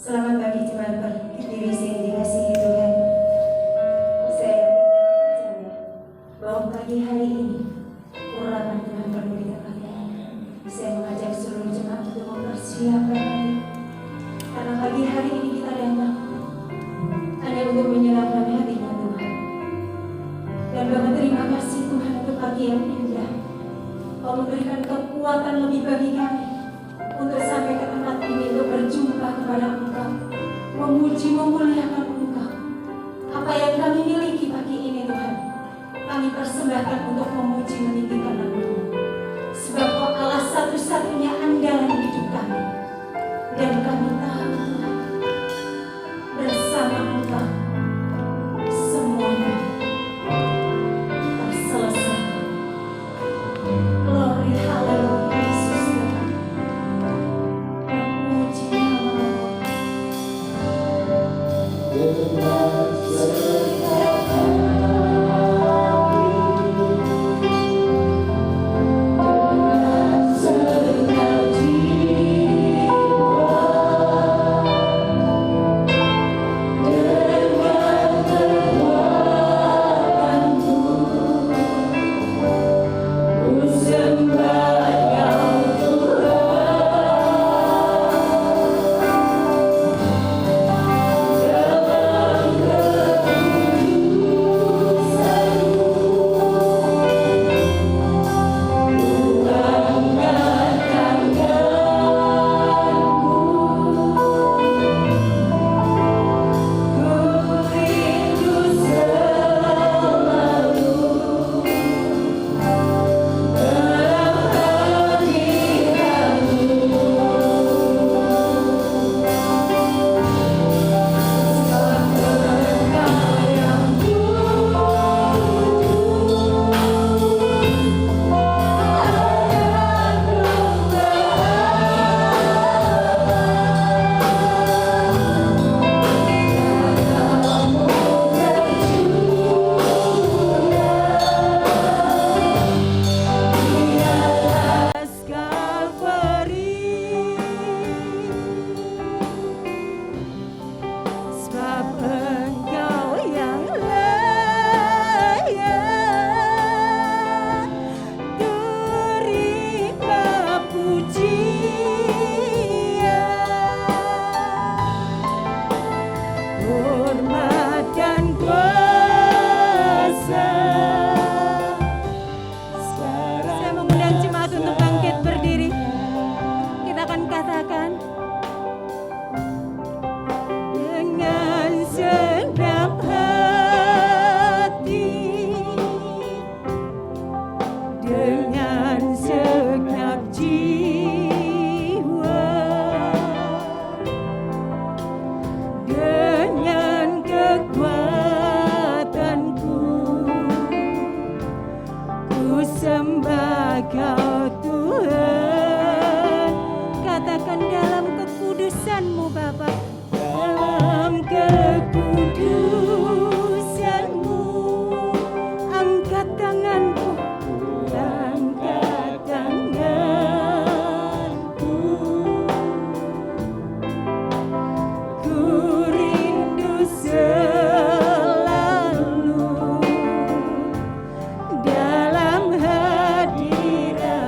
Selamat pagi jemaat berdiri sing dikasihi Tuhan. Saya percaya bahwa pagi hari ini urapan Tuhan perlu kita pakai. Saya mengajak seluruh jemaat untuk mempersiapkan hati, karena pagi hari ini kita datang hanya untuk menyerahkan hatinya Tuhan. Dan Bapak terima kasih Tuhan untuk pagi yang indah. Kau memberikan kekuatan lebih bagi kami untuk sampai ke tempat ini, untuk berjumpa kepada Engkau, memuji memuliakan Engkau. Apa yang kami miliki pagi ini Tuhan, kami persembahkan untuk memuji meninggikan nama-Mu. Sebab Kau Allah satu-satunya andalan hidup kami. Dan kami tahu Tuhan, bersama Engkau semuanya terselesai. Glory haleluya Yesus Tuhan. Puji nama-Mu. Dalam hadirat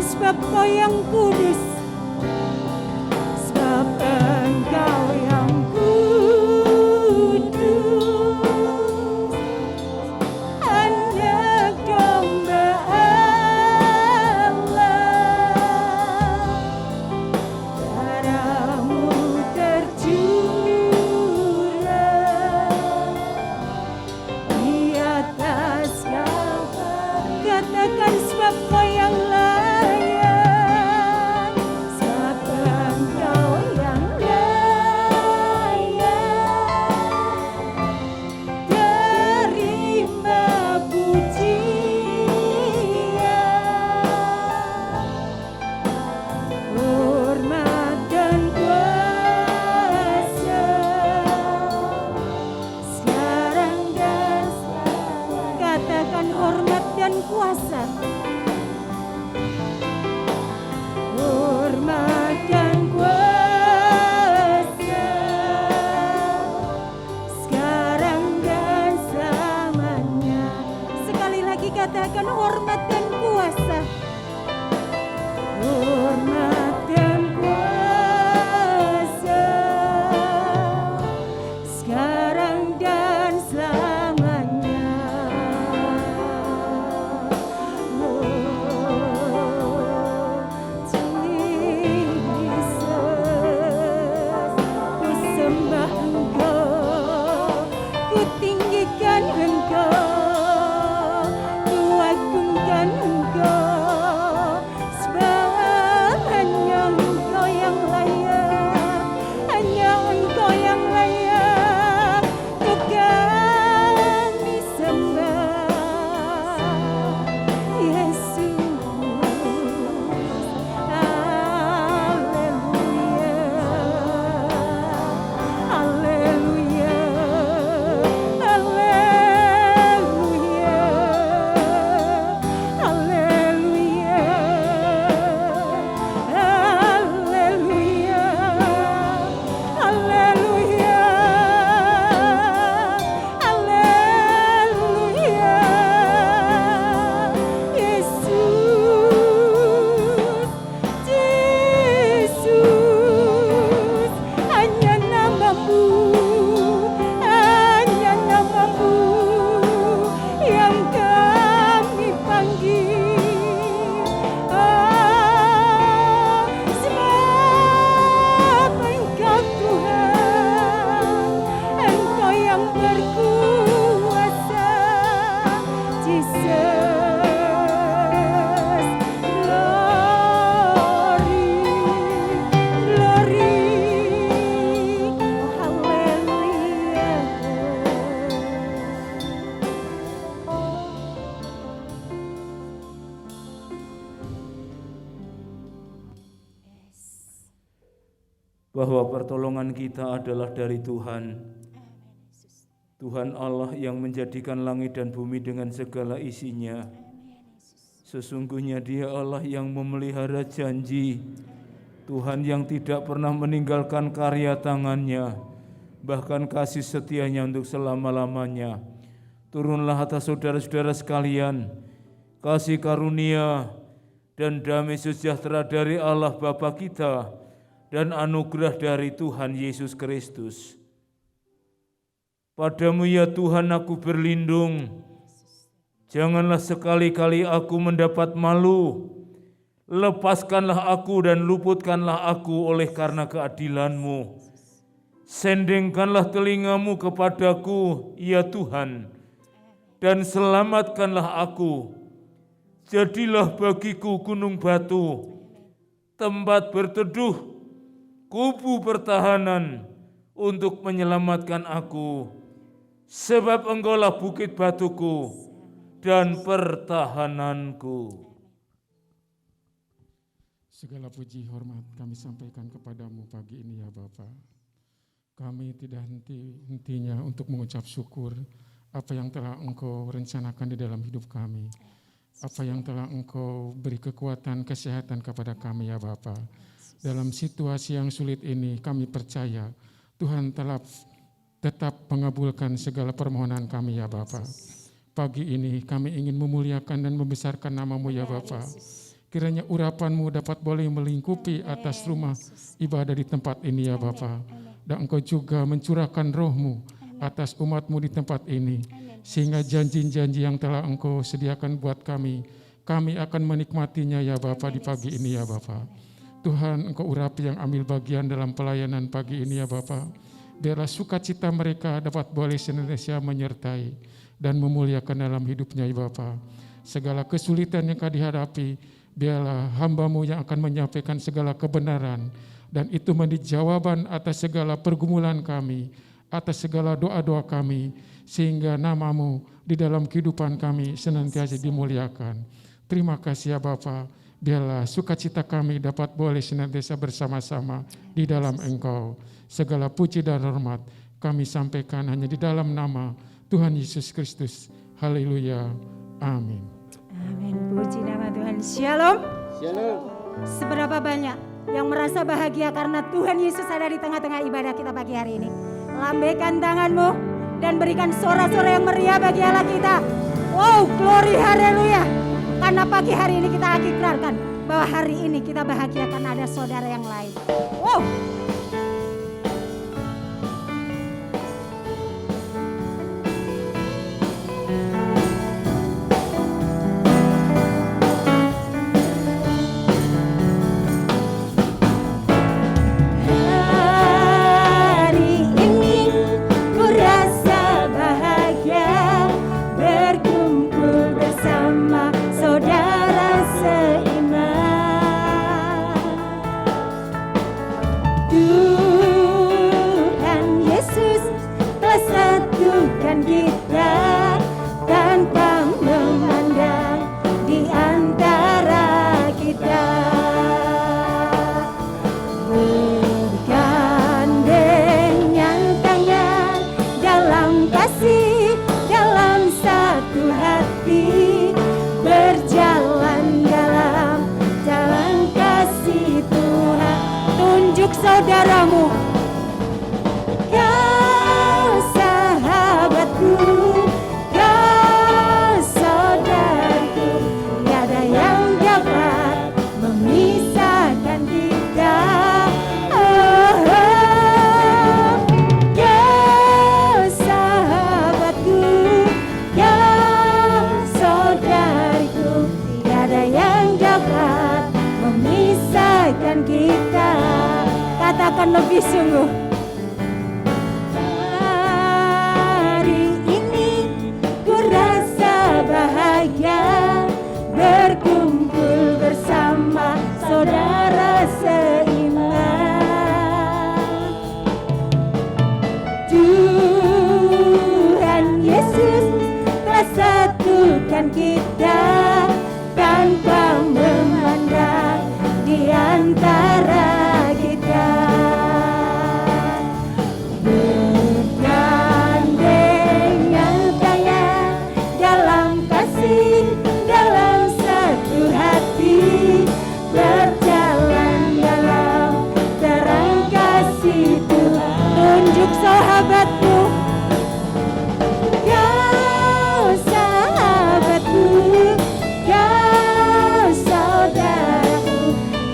sebab Kau yang kudus, sebab Engkau yang kudus. Anak domba Allah, darah-Mu tercurah di atas Kalvari. Katakan sebab Kau yang layak, sebab Engkau yang layak. Terima pujian, hormat dan kuasa, sekarang dan selamanya. Katakan hormat dan kuasa. Hormat dan kuasa, sekarang dan selamanya. Sekali lagi katakan hormat dan kuasa. Hormat dan kuasa, sekarang dan selamanya. Oh, Jesus, ku sembah Engkau, ku tinggikan Engkau, ku agungkan Engkau, sebab hanya Engkau yang layak, hanya Engkau yang layak untuk kami sembah, Yesus. Haleluya, haleluya, haleluya, haleluya, haleluya, haleluya, Yesus, Yesus, hanya namamu yang kami panggil. Sebab Engkau Tuhan, Engkau yang berkuasa, Jesus, glory, glory, haleluya. Bahwa pertolongan kita adalah dari Tuhan. Tuhan Allah yang menjadikan langit dan bumi dengan segala isinya. Sesungguhnya Dia Allah yang memelihara janji. Tuhan yang tidak pernah meninggalkan karya tangannya, bahkan kasih setianya untuk selama-lamanya. Turunlah atas saudara-saudara sekalian, kasih karunia dan damai sejahtera dari Allah Bapa kita dan anugerah dari Tuhan Yesus Kristus. Padamu ya Tuhan aku berlindung, janganlah sekali-kali aku mendapat malu. Lepaskanlah aku dan luputkanlah aku oleh karena keadilan-Mu. Sendengkanlah telingamu kepadaku, ya Tuhan, dan selamatkanlah aku. Jadilah bagiku gunung batu, tempat berteduh, kubu pertahanan untuk menyelamatkan aku. Sebab Engkaulah bukit batuku dan pertahananku. Segala puji hormat kami sampaikan kepadamu pagi ini ya Bapa. Kami tidak henti-hentinya untuk mengucap syukur apa yang telah Engkau rencanakan di dalam hidup kami. Apa yang telah Engkau beri kekuatan, kesehatan kepada kami ya Bapa. Dalam situasi yang sulit ini kami percaya Tuhan telah tetap mengabulkan segala permohonan kami ya Bapa. Pagi ini kami ingin memuliakan dan membesarkan nama-Mu ya Bapa. kiranya urapan-Mu dapat boleh melingkupi atas rumah ibadah di tempat ini ya Bapa. Dan Engkau juga mencurahkan roh-Mu atas umat-Mu di tempat ini, sehingga janji-janji yang telah Engkau sediakan buat kami akan menikmatinya ya Bapa di pagi ini ya Bapa. Tuhan, Engkau urapi yang ambil bagian dalam pelayanan pagi ini ya Bapa. Biarlah sukacita mereka dapat boleh senantiasa menyertai dan memuliakan dalam hidupnya ya Bapa. Segala kesulitan yang kau dihadapi, biarlah hamba-Mu yang akan menyampaikan segala kebenaran, dan itu menjadi jawaban atas segala pergumulan kami, atas segala doa-doa kami, sehingga nama-Mu di dalam kehidupan kami senantiasa dimuliakan. Terima kasih ya Bapa, biarlah sukacita kami dapat boleh senantiasa bersama-sama di dalam Engkau. Segala puji dan hormat kami sampaikan hanya di dalam nama Tuhan Yesus Kristus. Haleluya. Amin. Amin. Puji nama Tuhan. Shalom. Shalom. Seberapa banyak yang merasa bahagia karena Tuhan Yesus ada di tengah-tengah ibadah kita pagi hari ini? Lambaikan tanganmu dan berikan sorak-sorai yang meriah bagi Allah kita. Wow, glory, haleluya. Karena pagi hari ini kita ikrarkan bahwa hari ini kita bahagia karena ada saudara yang lain. Wow. Saudaramu, kau sahabatku, kau saudaraku, tiada yang dapat memisahkan kita. Oh, kau sahabatku, kau saudaraku, tiada yang dapat memisahkan kita. Katakan lebih sungguh. Hari ini ku rasa bahagia berkumpul bersama saudara seiman. Tuhan Yesus telah satukan kita tanpa memandang di antara sahabatku, kau sahabatku, kau saudaraku,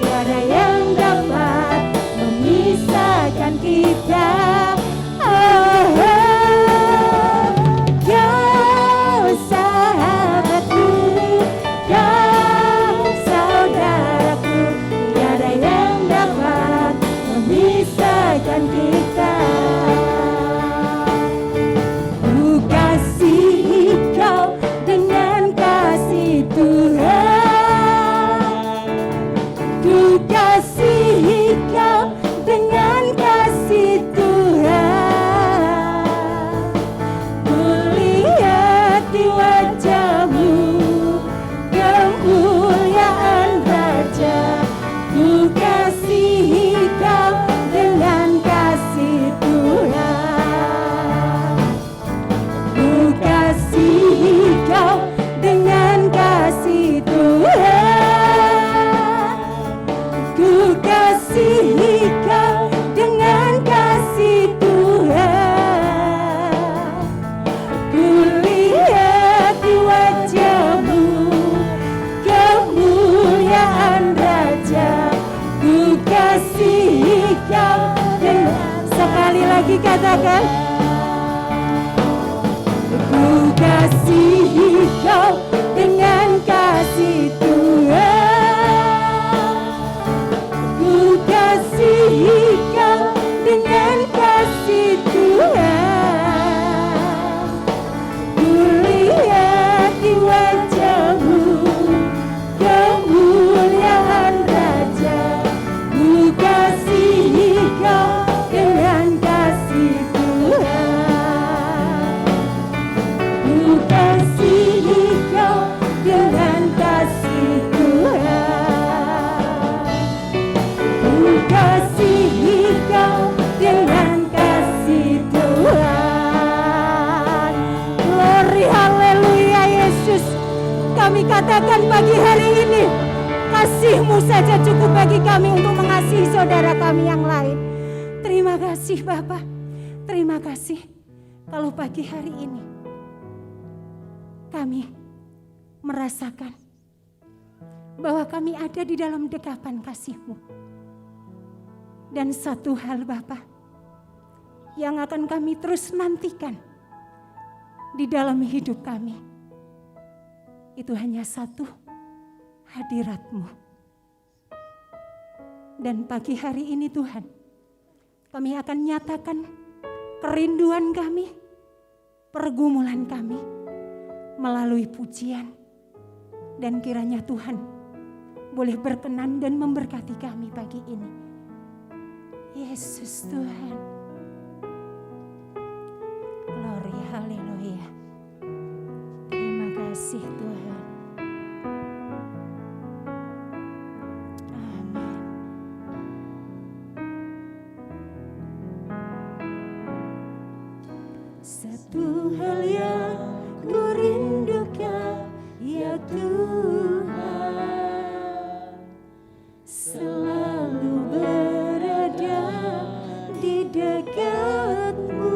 tiada yang dapat memisahkan kita. Oh, kau sahabatku, kau saudaraku, tiada yang dapat memisahkan kita. Kasih lagi katakan. Ku kasihi kau dengan kasih Tuhan. Ku kasihi kau dengan kasih Tuhan. Ku lihat di wajahmu kemuliaan Raja. Ku kasihi kau dengan kasih Tuhan. Ku kasihi kau dengan kasih Tuhan. Ku kasihi kau dengan kasih Tuhan. Glory haleluya Yesus. Kami katakan pagi hari ini, kasih-Mu saja cukup bagi kami untuk mengasihi saudara kami yang lain. Terima kasih Bapa. Terima kasih kalau pagi hari ini kami merasakan bahwa kami ada di dalam dekapan kasih-Mu. Dan satu hal Bapa yang akan kami terus nantikan di dalam hidup kami, itu hanya satu, hadirat-Mu. Dan pagi hari ini Tuhan, kami akan nyatakan kerinduan kami, pergumulan kami melalui pujian. Dan kiranya Tuhan boleh berkenan dan memberkati kami pagi ini. Yesus Tuhan. Glory haleluya. Terima kasih Tuhan. Amin. Satu hal yang ku rindukan, ya Tuhan, selalu berada di dekat-Mu.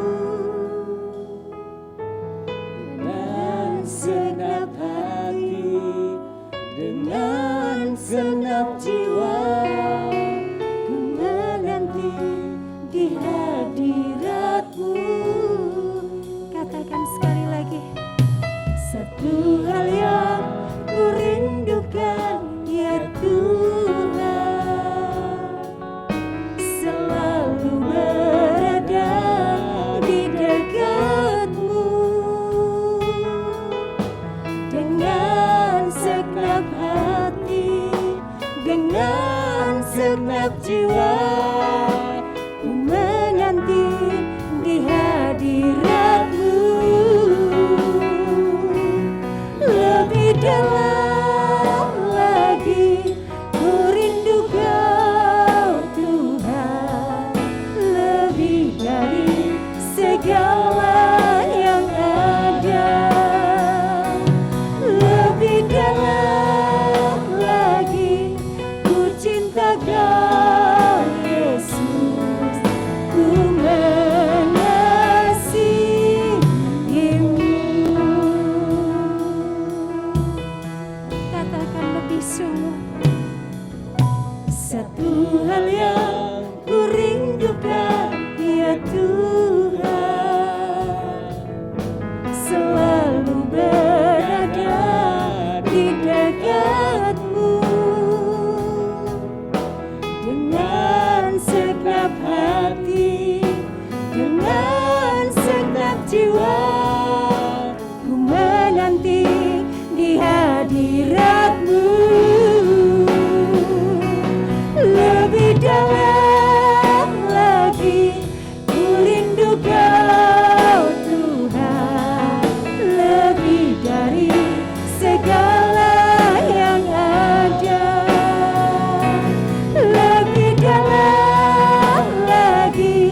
Dengan segenap hati, dengan segenap jiwa, ku menanti di hadirat-Mu. Katakan sekali lagi. Satu hal yang ku rindukan, ya Tuhan, selalu berada di dekat-Mu. Dengan segenap hati, dengan segenap jiwa, ku menanti di hadirat-Mu. Lebih dalam lagi ku rindu Kau Tuhan, lebih dari segala yang ada. Lebih dalam lagi ku cinta Kau Yesus, ku katakan lebih sungguh. Satu hal yang ku rindukan, ya Tuhan, selalu berada di dekat-Mu. Dengan segenap hati, dengan segenap jiwa, ku menanti di hadirat-Mu. Lebih dalam lagi ku rindu Kau Tuhan, lebih dari segala yang ada. Lebih dalam lagi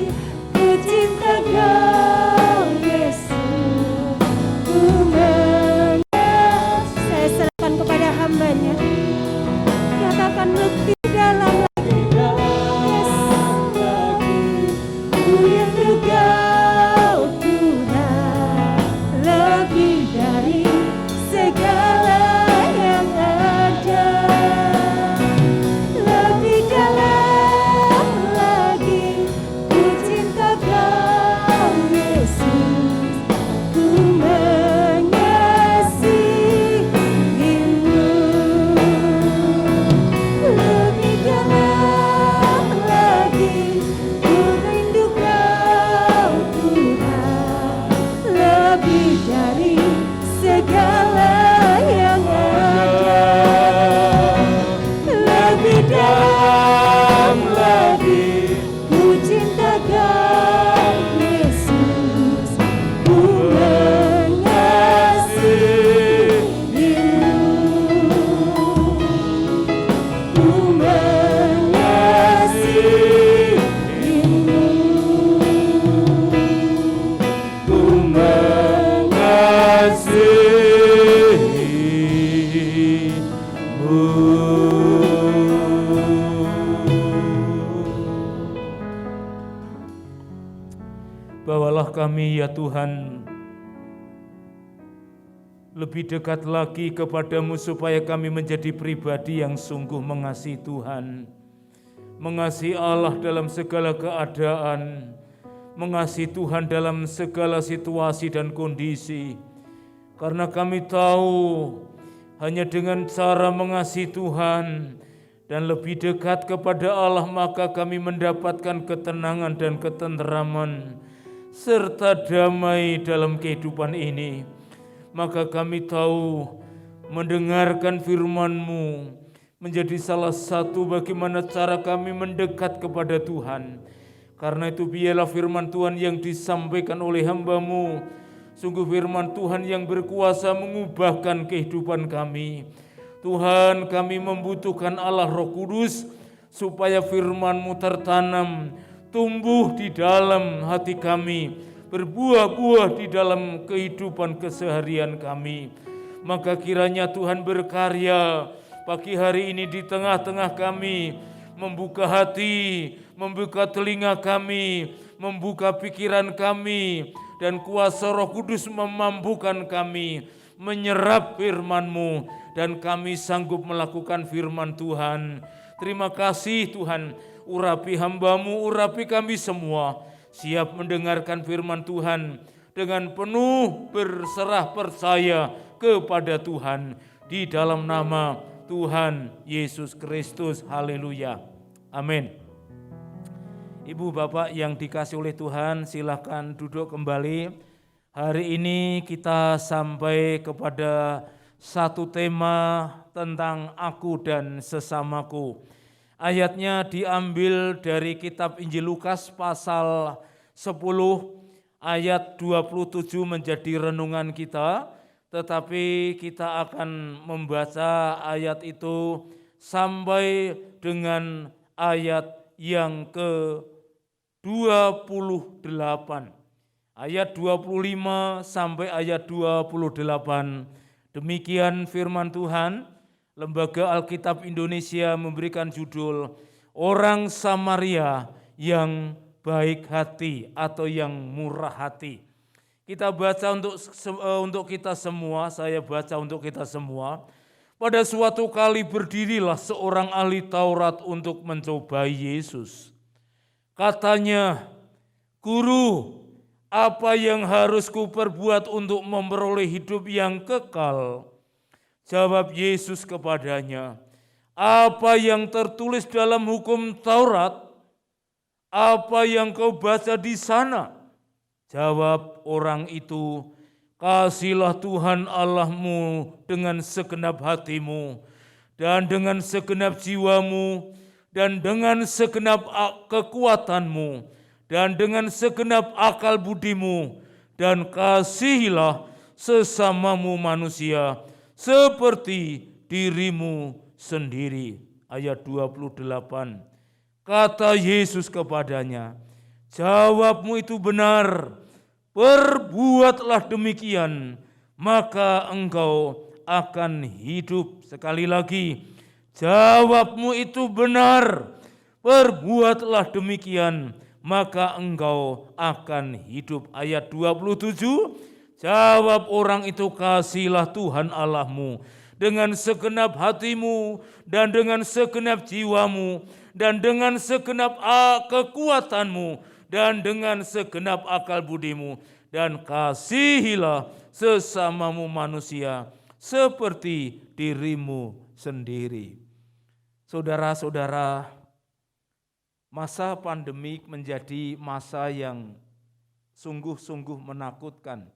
Bawalah kami ya Tuhan lebih dekat lagi kepadamu supaya kami menjadi pribadi yang sungguh mengasihi Tuhan, mengasihi Allah dalam segala keadaan, mengasihi Tuhan dalam segala situasi dan kondisi. Karena kami tahu hanya dengan cara mengasihi Tuhan dan lebih dekat kepada Allah, maka kami mendapatkan ketenangan dan ketenteraman serta damai dalam kehidupan ini. Maka kami tahu mendengarkan firman-Mu menjadi salah satu bagaimana cara kami mendekat kepada Tuhan. Karena itu biarlah firman Tuhan yang disampaikan oleh hamba-Mu, sungguh firman Tuhan yang berkuasa mengubahkan kehidupan kami. Tuhan, kami membutuhkan Allah Roh Kudus supaya firman-Mu tertanam, tumbuh di dalam hati kami, berbuah-buah di dalam kehidupan keseharian kami. Maka kiranya Tuhan berkarya pagi hari ini di tengah-tengah kami, membuka hati, membuka telinga kami, membuka pikiran kami, dan kuasa Roh Kudus memampukan kami menyerap firman-Mu, dan kami sanggup melakukan firman Tuhan. Terima kasih Tuhan, urapi hamba-Mu, urapi kami semua, siap mendengarkan firman Tuhan dengan penuh berserah percaya kepada Tuhan, di dalam nama Tuhan Yesus Kristus. Haleluya. Amin. Ibu bapak yang dikasih oleh Tuhan, silakan duduk kembali. Hari ini kita sampai kepada satu tema tentang aku dan sesamaku. Ayatnya diambil dari kitab Injil Lukas pasal 10 ayat 27 menjadi renungan kita. Tetapi kita akan membaca ayat itu sampai dengan ayat yang ke-28. Ayat 25 sampai ayat 28. Demikian firman Tuhan. Lembaga Alkitab Indonesia memberikan judul Orang Samaria yang baik hati atau yang murah hati. Kita baca untuk kita semua, saya baca untuk kita semua. Pada suatu kali berdirilah seorang ahli Taurat untuk mencobai Yesus. Katanya, "Guru, apa yang harus kuperbuat untuk memperoleh hidup yang kekal?" Jawab Yesus kepadanya, "Apa yang tertulis dalam hukum Taurat? Apa yang kau baca di sana?" Jawab orang itu, "Kasihilah Tuhan Allahmu dengan segenap hatimu, dan dengan segenap jiwamu, dan dengan segenap kekuatanmu, dan dengan segenap akal budimu, dan kasihilah sesamamu manusia seperti dirimu sendiri." Ayat 28. Kata Yesus kepadanya, "Jawabmu itu benar, perbuatlah demikian, maka engkau akan hidup." Sekali lagi, jawabmu itu benar, perbuatlah demikian, maka engkau akan hidup. Ayat 27, jawab orang itu, "Kasihilah Tuhan Allahmu dengan segenap hatimu, dan dengan segenap jiwamu, dan dengan segenap kekuatanmu, dan dengan segenap akal budimu, dan kasihilah sesamamu manusia seperti dirimu sendiri." Saudara-saudara, masa pandemik menjadi masa yang sungguh-sungguh menakutkan.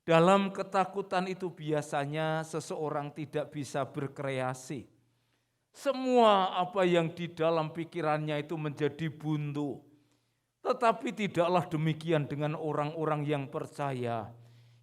Dalam ketakutan itu biasanya seseorang tidak bisa berkreasi. Semua apa yang di dalam pikirannya itu menjadi buntu. Tetapi tidaklah demikian dengan orang-orang yang percaya,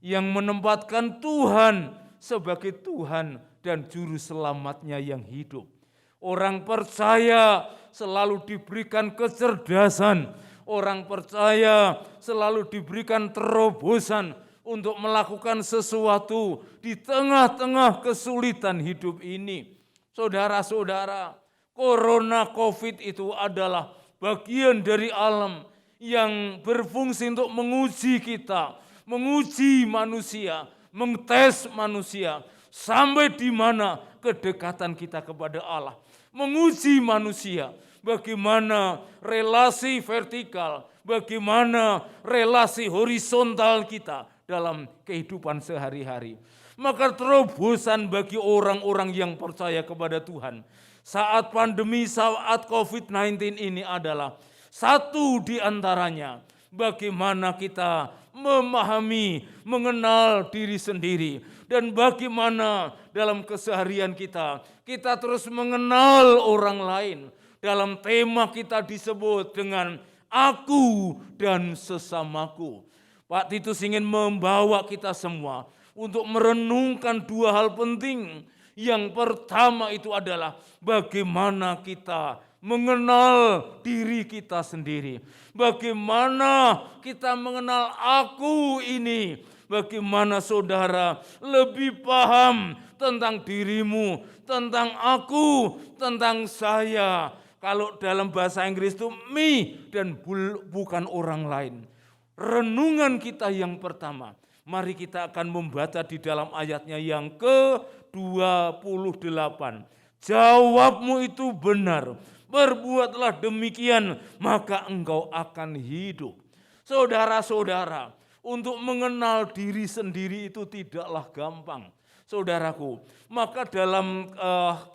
yang menempatkan Tuhan sebagai Tuhan dan Juru Selamatnya yang hidup. Orang percaya selalu diberikan kecerdasan, orang percaya selalu diberikan terobosan untuk melakukan sesuatu di tengah-tengah kesulitan hidup ini. Saudara-saudara, Corona COVID itu adalah bagian dari alam yang berfungsi untuk menguji kita, menguji manusia, mengtes manusia, sampai di mana kedekatan kita kepada Allah, menguji manusia, bagaimana relasi vertikal, bagaimana relasi horizontal kita dalam kehidupan sehari-hari. Maka terobosan bagi orang-orang yang percaya kepada Tuhan saat pandemi, saat COVID-19 ini adalah satu di antaranya, bagaimana kita memahami, mengenal diri sendiri, dan bagaimana dalam keseharian kita terus mengenal orang lain. Dalam tema kita disebut dengan aku dan sesamaku. Pak Titus ingin membawa kita semua untuk merenungkan dua hal penting. Yang pertama itu adalah bagaimana kita mengenal diri kita sendiri. Bagaimana kita mengenal aku ini. Bagaimana saudara lebih paham tentang dirimu, tentang aku, tentang saya. Kalau dalam bahasa Inggris itu me dan bukan orang lain. Renungan kita yang pertama, mari kita akan membaca di dalam ayatnya yang ke-28. Jawabmu itu benar, berbuatlah demikian, maka engkau akan hidup. Saudara-saudara, untuk mengenal diri sendiri itu tidaklah gampang. Saudaraku, maka dalam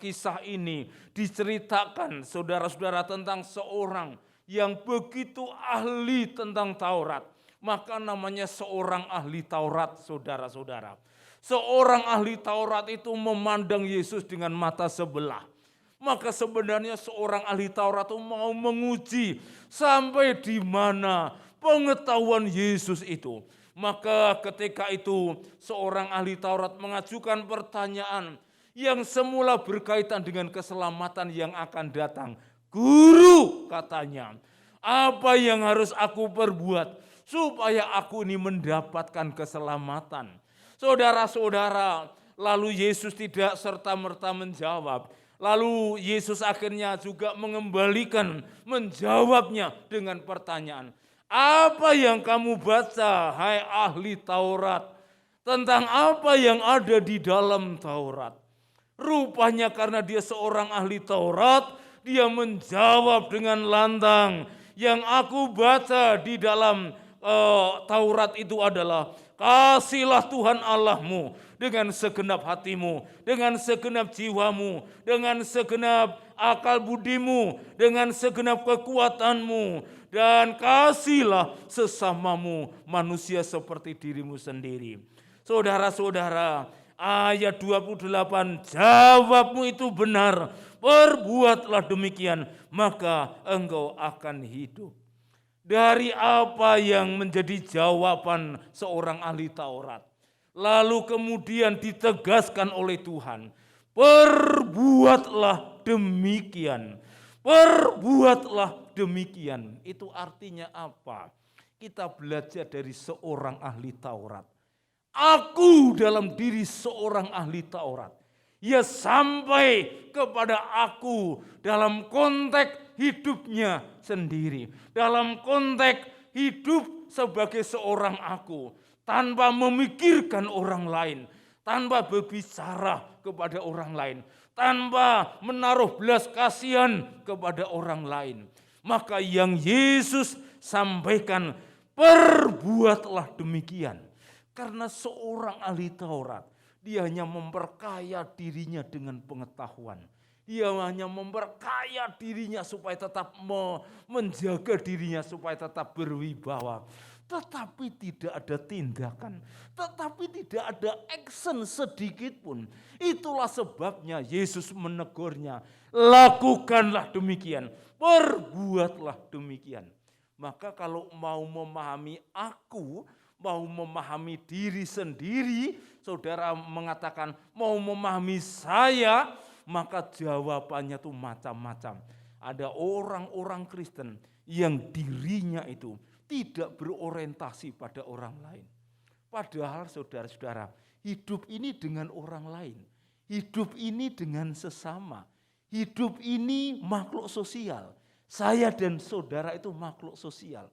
kisah ini diceritakan saudara-saudara tentang seorang yang begitu ahli tentang Taurat. Maka namanya seorang ahli Taurat, saudara-saudara. Seorang ahli Taurat itu memandang Yesus dengan mata sebelah. Maka sebenarnya seorang ahli Taurat itu mau menguji sampai di mana pengetahuan Yesus itu. Maka ketika itu seorang ahli Taurat mengajukan pertanyaan yang semula berkaitan dengan keselamatan yang akan datang. Guru, katanya, apa yang harus aku perbuat supaya aku ini mendapatkan keselamatan? Saudara-saudara, lalu Yesus tidak serta-merta menjawab. Lalu Yesus akhirnya juga mengembalikan, menjawabnya dengan pertanyaan. Apa yang kamu baca, hai ahli Taurat? Tentang apa yang ada di dalam Taurat? Rupanya karena dia seorang ahli Taurat, dia menjawab dengan lantang. Yang aku baca di dalam Taurat itu adalah, kasihlah Tuhan Allahmu dengan segenap hatimu, dengan segenap jiwamu, dengan segenap akal budimu, dengan segenap kekuatanmu, dan kasihlah sesamamu manusia seperti dirimu sendiri. Saudara-saudara, ayat 28, jawabmu itu benar, perbuatlah demikian, maka engkau akan hidup. Dari apa yang menjadi jawaban seorang ahli Taurat. Lalu kemudian ditegaskan oleh Tuhan, perbuatlah demikian. Perbuatlah demikian. Itu artinya apa? Kita belajar dari seorang ahli Taurat. Aku dalam diri seorang ahli Taurat. Ya sampai kepada aku dalam konteks hidupnya sendiri. Dalam konteks hidup sebagai seorang aku. Tanpa memikirkan orang lain. Tanpa berbicara kepada orang lain. Tanpa menaruh belas kasihan kepada orang lain. Maka yang Yesus sampaikan, perbuatlah demikian. Karena seorang ahli Taurat, dia hanya memperkaya dirinya dengan pengetahuan. Dia hanya memperkaya dirinya supaya tetap menjaga dirinya supaya tetap berwibawa. Tetapi tidak ada tindakan, tetapi tidak ada action sedikit pun. Itulah sebabnya Yesus menegurnya, lakukanlah demikian, perbuatlah demikian. Maka kalau mau memahami aku, mau memahami diri sendiri, saudara mengatakan mau memahami saya, maka jawabannya itu macam-macam. Ada orang-orang Kristen yang dirinya itu tidak berorientasi pada orang lain. Padahal saudara-saudara, hidup ini dengan orang lain. Hidup ini dengan sesama. Hidup ini makhluk sosial. Saya dan saudara itu makhluk sosial.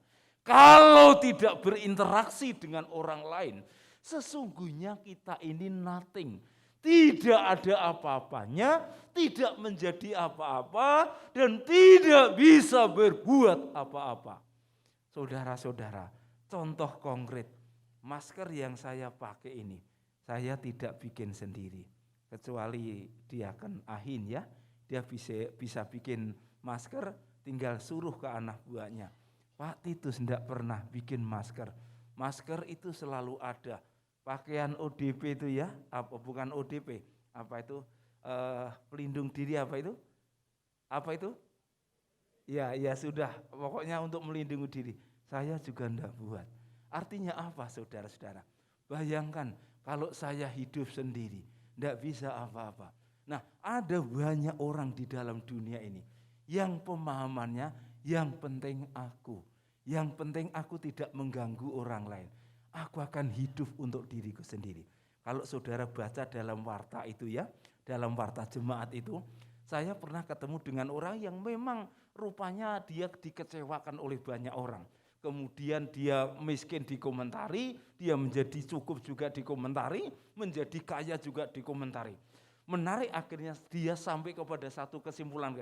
Kalau tidak berinteraksi dengan orang lain, sesungguhnya kita ini nothing. Tidak ada apa-apanya, tidak menjadi apa-apa, dan tidak bisa berbuat apa-apa. Saudara-saudara, contoh konkret, masker yang saya pakai ini, saya tidak bikin sendiri. Kecuali Diaken Ahin ya, dia bisa bikin masker, tinggal suruh ke anak buahnya. Pak Titus tidak pernah bikin masker. Masker itu selalu ada. Pakaian ODP itu ya, apa bukan ODP, apa itu pelindung diri apa itu? Apa itu? Ya sudah, pokoknya untuk melindungi diri. Saya juga tidak buat. Artinya apa saudara-saudara? Bayangkan kalau saya hidup sendiri, tidak bisa apa-apa. Nah, ada banyak orang di dalam dunia ini yang pemahamannya yang penting aku. Yang penting aku tidak mengganggu orang lain. Aku akan hidup untuk diriku sendiri. Kalau saudara baca dalam warta itu ya, dalam warta jemaat itu, saya pernah ketemu dengan orang yang memang rupanya dia dikecewakan oleh banyak orang. Kemudian dia miskin dikomentari, dia menjadi cukup juga dikomentari, menjadi kaya juga dikomentari. Menarik akhirnya dia sampai kepada satu kesimpulan,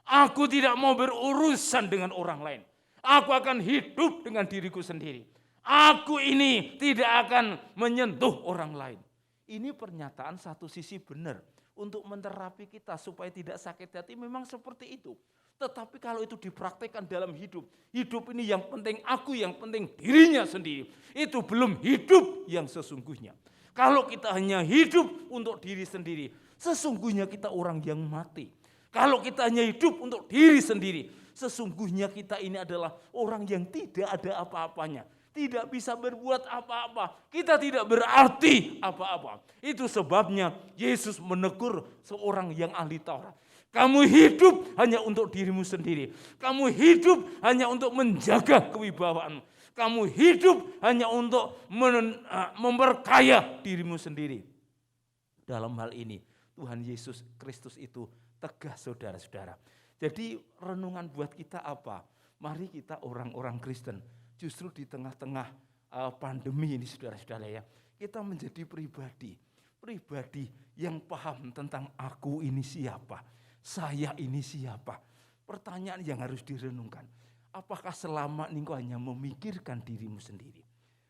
aku tidak mau berurusan dengan orang lain. Aku akan hidup dengan diriku sendiri. Aku ini tidak akan menyentuh orang lain. Ini pernyataan satu sisi benar. Untuk menterapi kita supaya tidak sakit hati memang seperti itu. Tetapi kalau itu dipraktekkan dalam hidup. Hidup ini yang penting aku, yang penting dirinya sendiri. Itu belum hidup yang sesungguhnya. Kalau kita hanya hidup untuk diri sendiri, sesungguhnya kita orang yang mati. Kalau kita hanya hidup untuk diri sendiri, sesungguhnya kita ini adalah orang yang tidak ada apa-apanya. Tidak bisa berbuat apa-apa. Kita tidak berarti apa-apa. Itu sebabnya Yesus menegur seorang yang ahli Taurat. Kamu hidup hanya untuk dirimu sendiri. Kamu hidup hanya untuk menjaga kewibawaanmu. Kamu hidup hanya untuk memperkaya dirimu sendiri. Dalam hal ini Tuhan Yesus Kristus itu tegas saudara-saudara. Jadi renungan buat kita apa? Mari kita orang-orang Kristen. Justru di tengah-tengah pandemi ini saudara-saudara ya, kita menjadi pribadi yang paham tentang aku ini siapa, saya ini siapa. Pertanyaan yang harus direnungkan, apakah selama ini kau hanya memikirkan dirimu sendiri?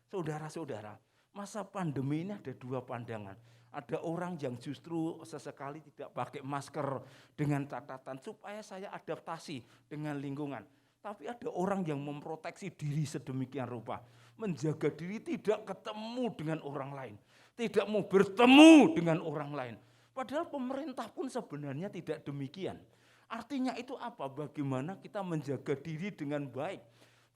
Saudara-saudara, masa pandemi ini ada dua pandangan. Ada orang yang justru sesekali tidak pakai masker dengan catatan supaya saya adaptasi dengan lingkungan. Tapi ada orang yang memproteksi diri sedemikian rupa. Menjaga diri tidak ketemu dengan orang lain. Tidak mau bertemu dengan orang lain. Padahal pemerintah pun sebenarnya tidak demikian. Artinya itu apa? Bagaimana kita menjaga diri dengan baik.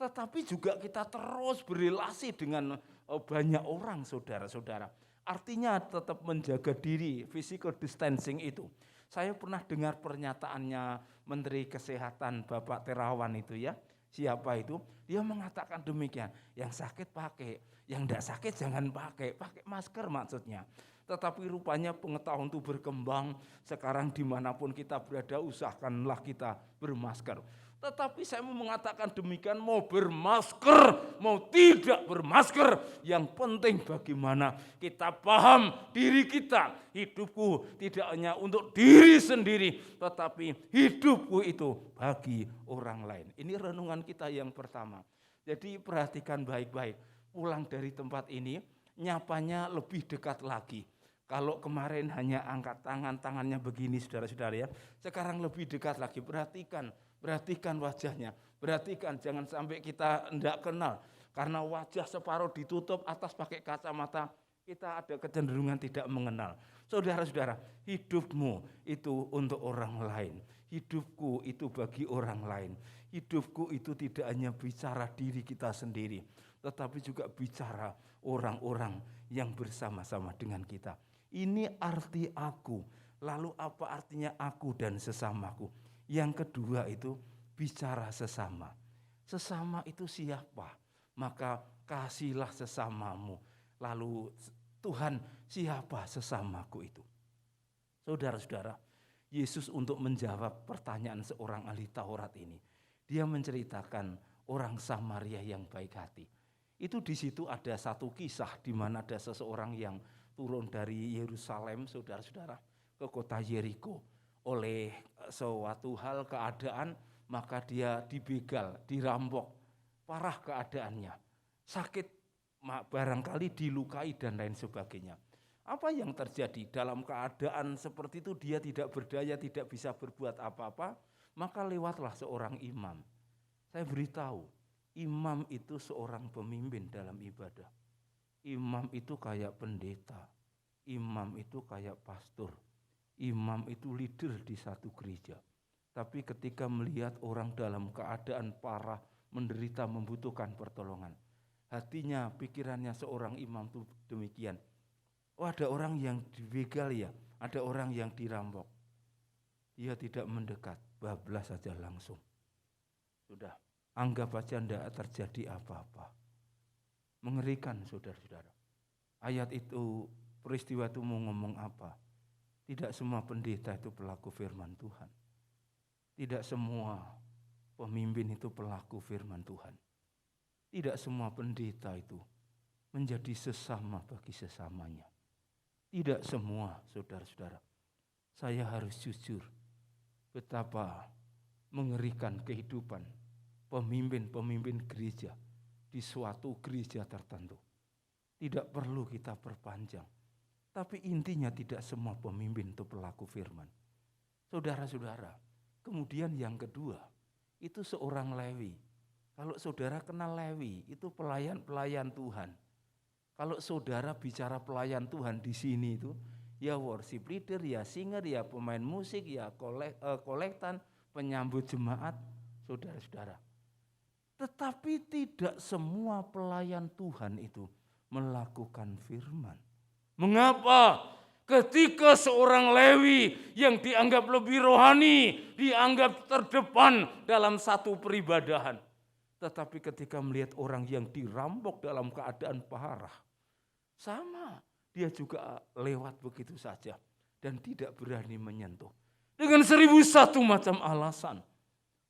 Tetapi juga kita terus berrelasi dengan banyak orang saudara-saudara. Artinya tetap menjaga diri, physical distancing itu. Saya pernah dengar pernyataannya Menteri Kesehatan Bapak Terawan itu ya. Siapa itu? Dia mengatakan demikian. Yang sakit pakai, yang tidak sakit jangan pakai masker maksudnya. Tetapi rupanya pengetahuan itu berkembang. Sekarang dimanapun kita berada usahakanlah kita bermasker. Tetapi saya mau mengatakan demikian, mau bermasker, mau tidak bermasker. Yang penting bagaimana kita paham diri kita. Hidupku tidak hanya untuk diri sendiri, tetapi hidupku itu bagi orang lain. Ini renungan kita yang pertama. Jadi perhatikan baik-baik. Pulang dari tempat ini, nyapanya lebih dekat lagi. Kalau kemarin hanya angkat tangannya begini saudara-saudara ya. Sekarang lebih dekat lagi, perhatikan wajahnya, perhatikan jangan sampai kita tidak kenal. Karena wajah separuh ditutup, atas pakai kacamata, kita ada kecenderungan tidak mengenal. Saudara-saudara, hidupmu itu untuk orang lain. Hidupku itu bagi orang lain. Hidupku itu tidak hanya bicara diri kita sendiri, tetapi juga bicara orang-orang yang bersama-sama dengan kita. Ini arti aku, lalu apa artinya aku dan sesamaku? Yang kedua itu bicara sesama. Sesama itu siapa? Maka kasihlah sesamamu. Lalu Tuhan, siapa sesamaku itu? Saudara-saudara, Yesus untuk menjawab pertanyaan seorang ahli Taurat ini, dia menceritakan orang Samaria yang baik hati. Itu di situ ada satu kisah di mana ada seseorang yang turun dari Yerusalem, saudara-saudara, ke kota Yeriko. Oleh suatu hal keadaan, maka dia dibegal, dirampok, parah keadaannya, sakit, barangkali dilukai dan lain sebagainya. Apa yang terjadi? Dalam keadaan seperti itu dia tidak berdaya, tidak bisa berbuat apa-apa, maka lewatlah seorang imam. Saya beritahu, imam itu seorang pemimpin dalam ibadah. Imam itu kayak pendeta, imam itu kayak pastor, imam itu leader di satu gereja. Tapi ketika melihat orang dalam keadaan parah, menderita, membutuhkan pertolongan, hatinya, pikirannya seorang imam itu demikian. Oh, ada orang yang dibegal ya, ada orang yang dirampok. Dia tidak mendekat, bablas saja langsung. Sudah, anggap aja tidak terjadi apa-apa. Mengerikan, saudara-saudara. Ayat itu, peristiwa itu mau ngomong apa? Tidak semua pendeta itu pelaku firman Tuhan. Tidak semua pemimpin itu pelaku firman Tuhan. Tidak semua pendeta itu menjadi sesama bagi sesamanya. Tidak semua, saudara-saudara. Saya harus jujur, betapa mengerikan kehidupan pemimpin-pemimpin gereja di suatu gereja tertentu. Tidak perlu kita perpanjang, tapi intinya tidak semua pemimpin itu pelaku firman. Saudara-saudara, kemudian yang kedua, itu seorang Lewi. Kalau saudara kenal Lewi, itu pelayan-pelayan Tuhan. Kalau saudara bicara pelayan Tuhan di sini itu, ya worship leader, ya singer, ya pemain musik, ya kolektan, penyambut jemaat, saudara-saudara. Tetapi tidak semua pelayan Tuhan itu melakukan firman. Mengapa? Ketika seorang Lewi yang dianggap lebih rohani, dianggap terdepan dalam satu peribadahan. Tetapi ketika melihat orang yang dirampok dalam keadaan parah, sama, dia juga lewat begitu saja dan tidak berani menyentuh. Dengan 1001 macam alasan.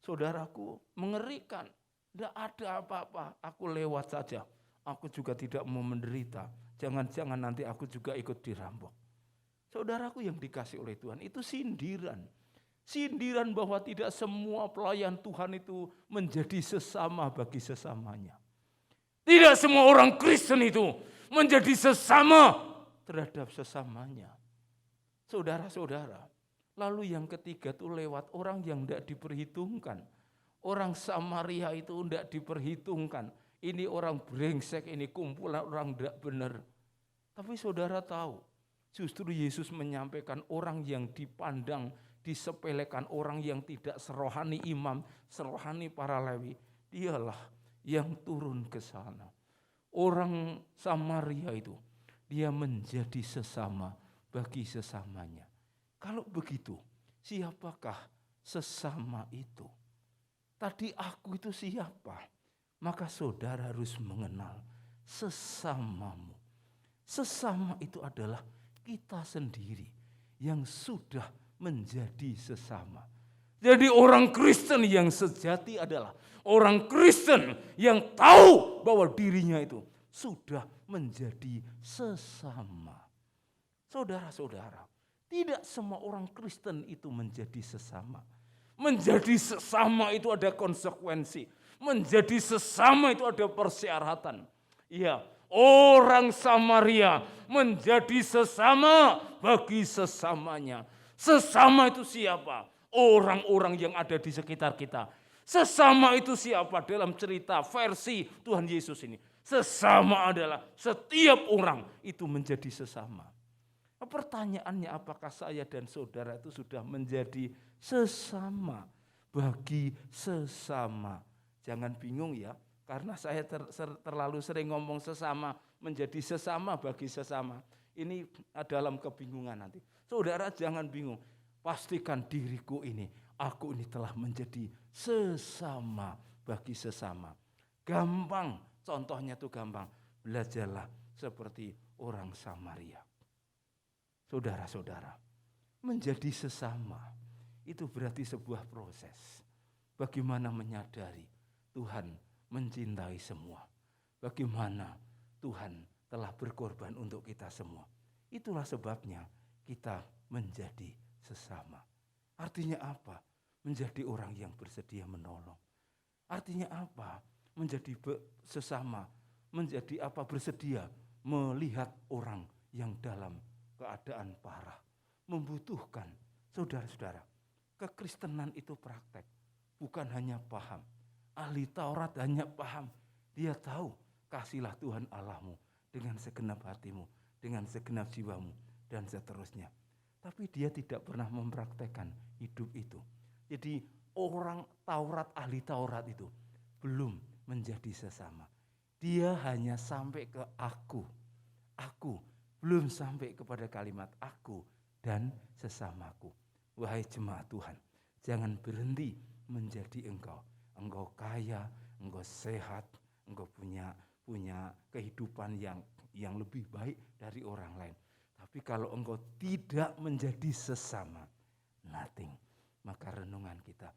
Saudaraku, mengerikan. Tidak ada apa-apa, aku lewat saja. Aku juga tidak mau menderita. Jangan-jangan nanti aku juga ikut dirampok. Saudaraku yang dikasih oleh Tuhan, itu sindiran. Sindiran bahwa tidak semua pelayan Tuhan itu menjadi sesama bagi sesamanya. Tidak semua orang Kristen itu menjadi sesama terhadap sesamanya. Saudara-saudara, lalu yang ketiga itu lewat orang yang tidak diperhitungkan. Orang Samaria itu tidak diperhitungkan. Ini orang brengsek, ini kumpulan orang tidak benar. Tapi saudara tahu, justru Yesus menyampaikan orang yang dipandang, disepelekan, orang yang tidak serohani imam, serohani para Lewi, dialah yang turun ke sana. Orang Samaria itu, dia menjadi sesama bagi sesamanya. Kalau begitu, siapakah sesama itu? Tadi aku itu siapa? Maka saudara harus mengenal sesamamu. Sesama itu adalah kita sendiri yang sudah menjadi sesama. Jadi orang Kristen yang sejati adalah orang Kristen yang tahu bahwa dirinya itu sudah menjadi sesama. Saudara-saudara, tidak semua orang Kristen itu menjadi sesama. Menjadi sesama itu ada konsekuensi. Menjadi sesama itu ada persyaratan. Iya, orang Samaria menjadi sesama bagi sesamanya. Sesama itu siapa? Orang-orang yang ada di sekitar kita. Sesama itu siapa dalam cerita versi Tuhan Yesus ini? Sesama adalah setiap orang itu menjadi sesama. Pertanyaannya, apakah saya dan saudara itu sudah menjadi sesama bagi sesama? Jangan bingung ya, karena saya terlalu sering ngomong sesama menjadi sesama bagi sesama. Ini dalam kebingungan nanti. Saudara jangan bingung. Pastikan diriku ini, aku ini telah menjadi sesama bagi sesama. Gampang, contohnya tuh gampang. Belajarlah seperti orang Samaria. Saudara-saudara, menjadi sesama itu berarti sebuah proses. Bagaimana menyadari Tuhan mencintai semua. Bagaimana Tuhan telah berkorban untuk kita semua. Itulah sebabnya kita menjadi sesama. Artinya apa? Menjadi orang yang bersedia menolong. Artinya apa? Menjadi sesama. Menjadi apa? Bersedia melihat orang yang dalam keadaan parah, membutuhkan. Saudara-saudara, kekristenan itu praktek, bukan hanya paham. Ahli Taurat hanya paham. Dia tahu, kasihlah Tuhan Allahmu dengan segenap hatimu, dengan segenap jiwamu, dan seterusnya. Tapi dia tidak pernah mempraktekkan hidup itu. Jadi orang Taurat, ahli Taurat itu belum menjadi sesama. Dia hanya sampai ke aku. Aku belum sampai kepada kalimat aku dan sesamaku. Wahai jemaat Tuhan, jangan berhenti menjadi engkau. Engkau kaya, engkau sehat, engkau punya kehidupan yang lebih baik dari orang lain. Tapi kalau engkau tidak menjadi sesama, nothing. Maka renungan kita,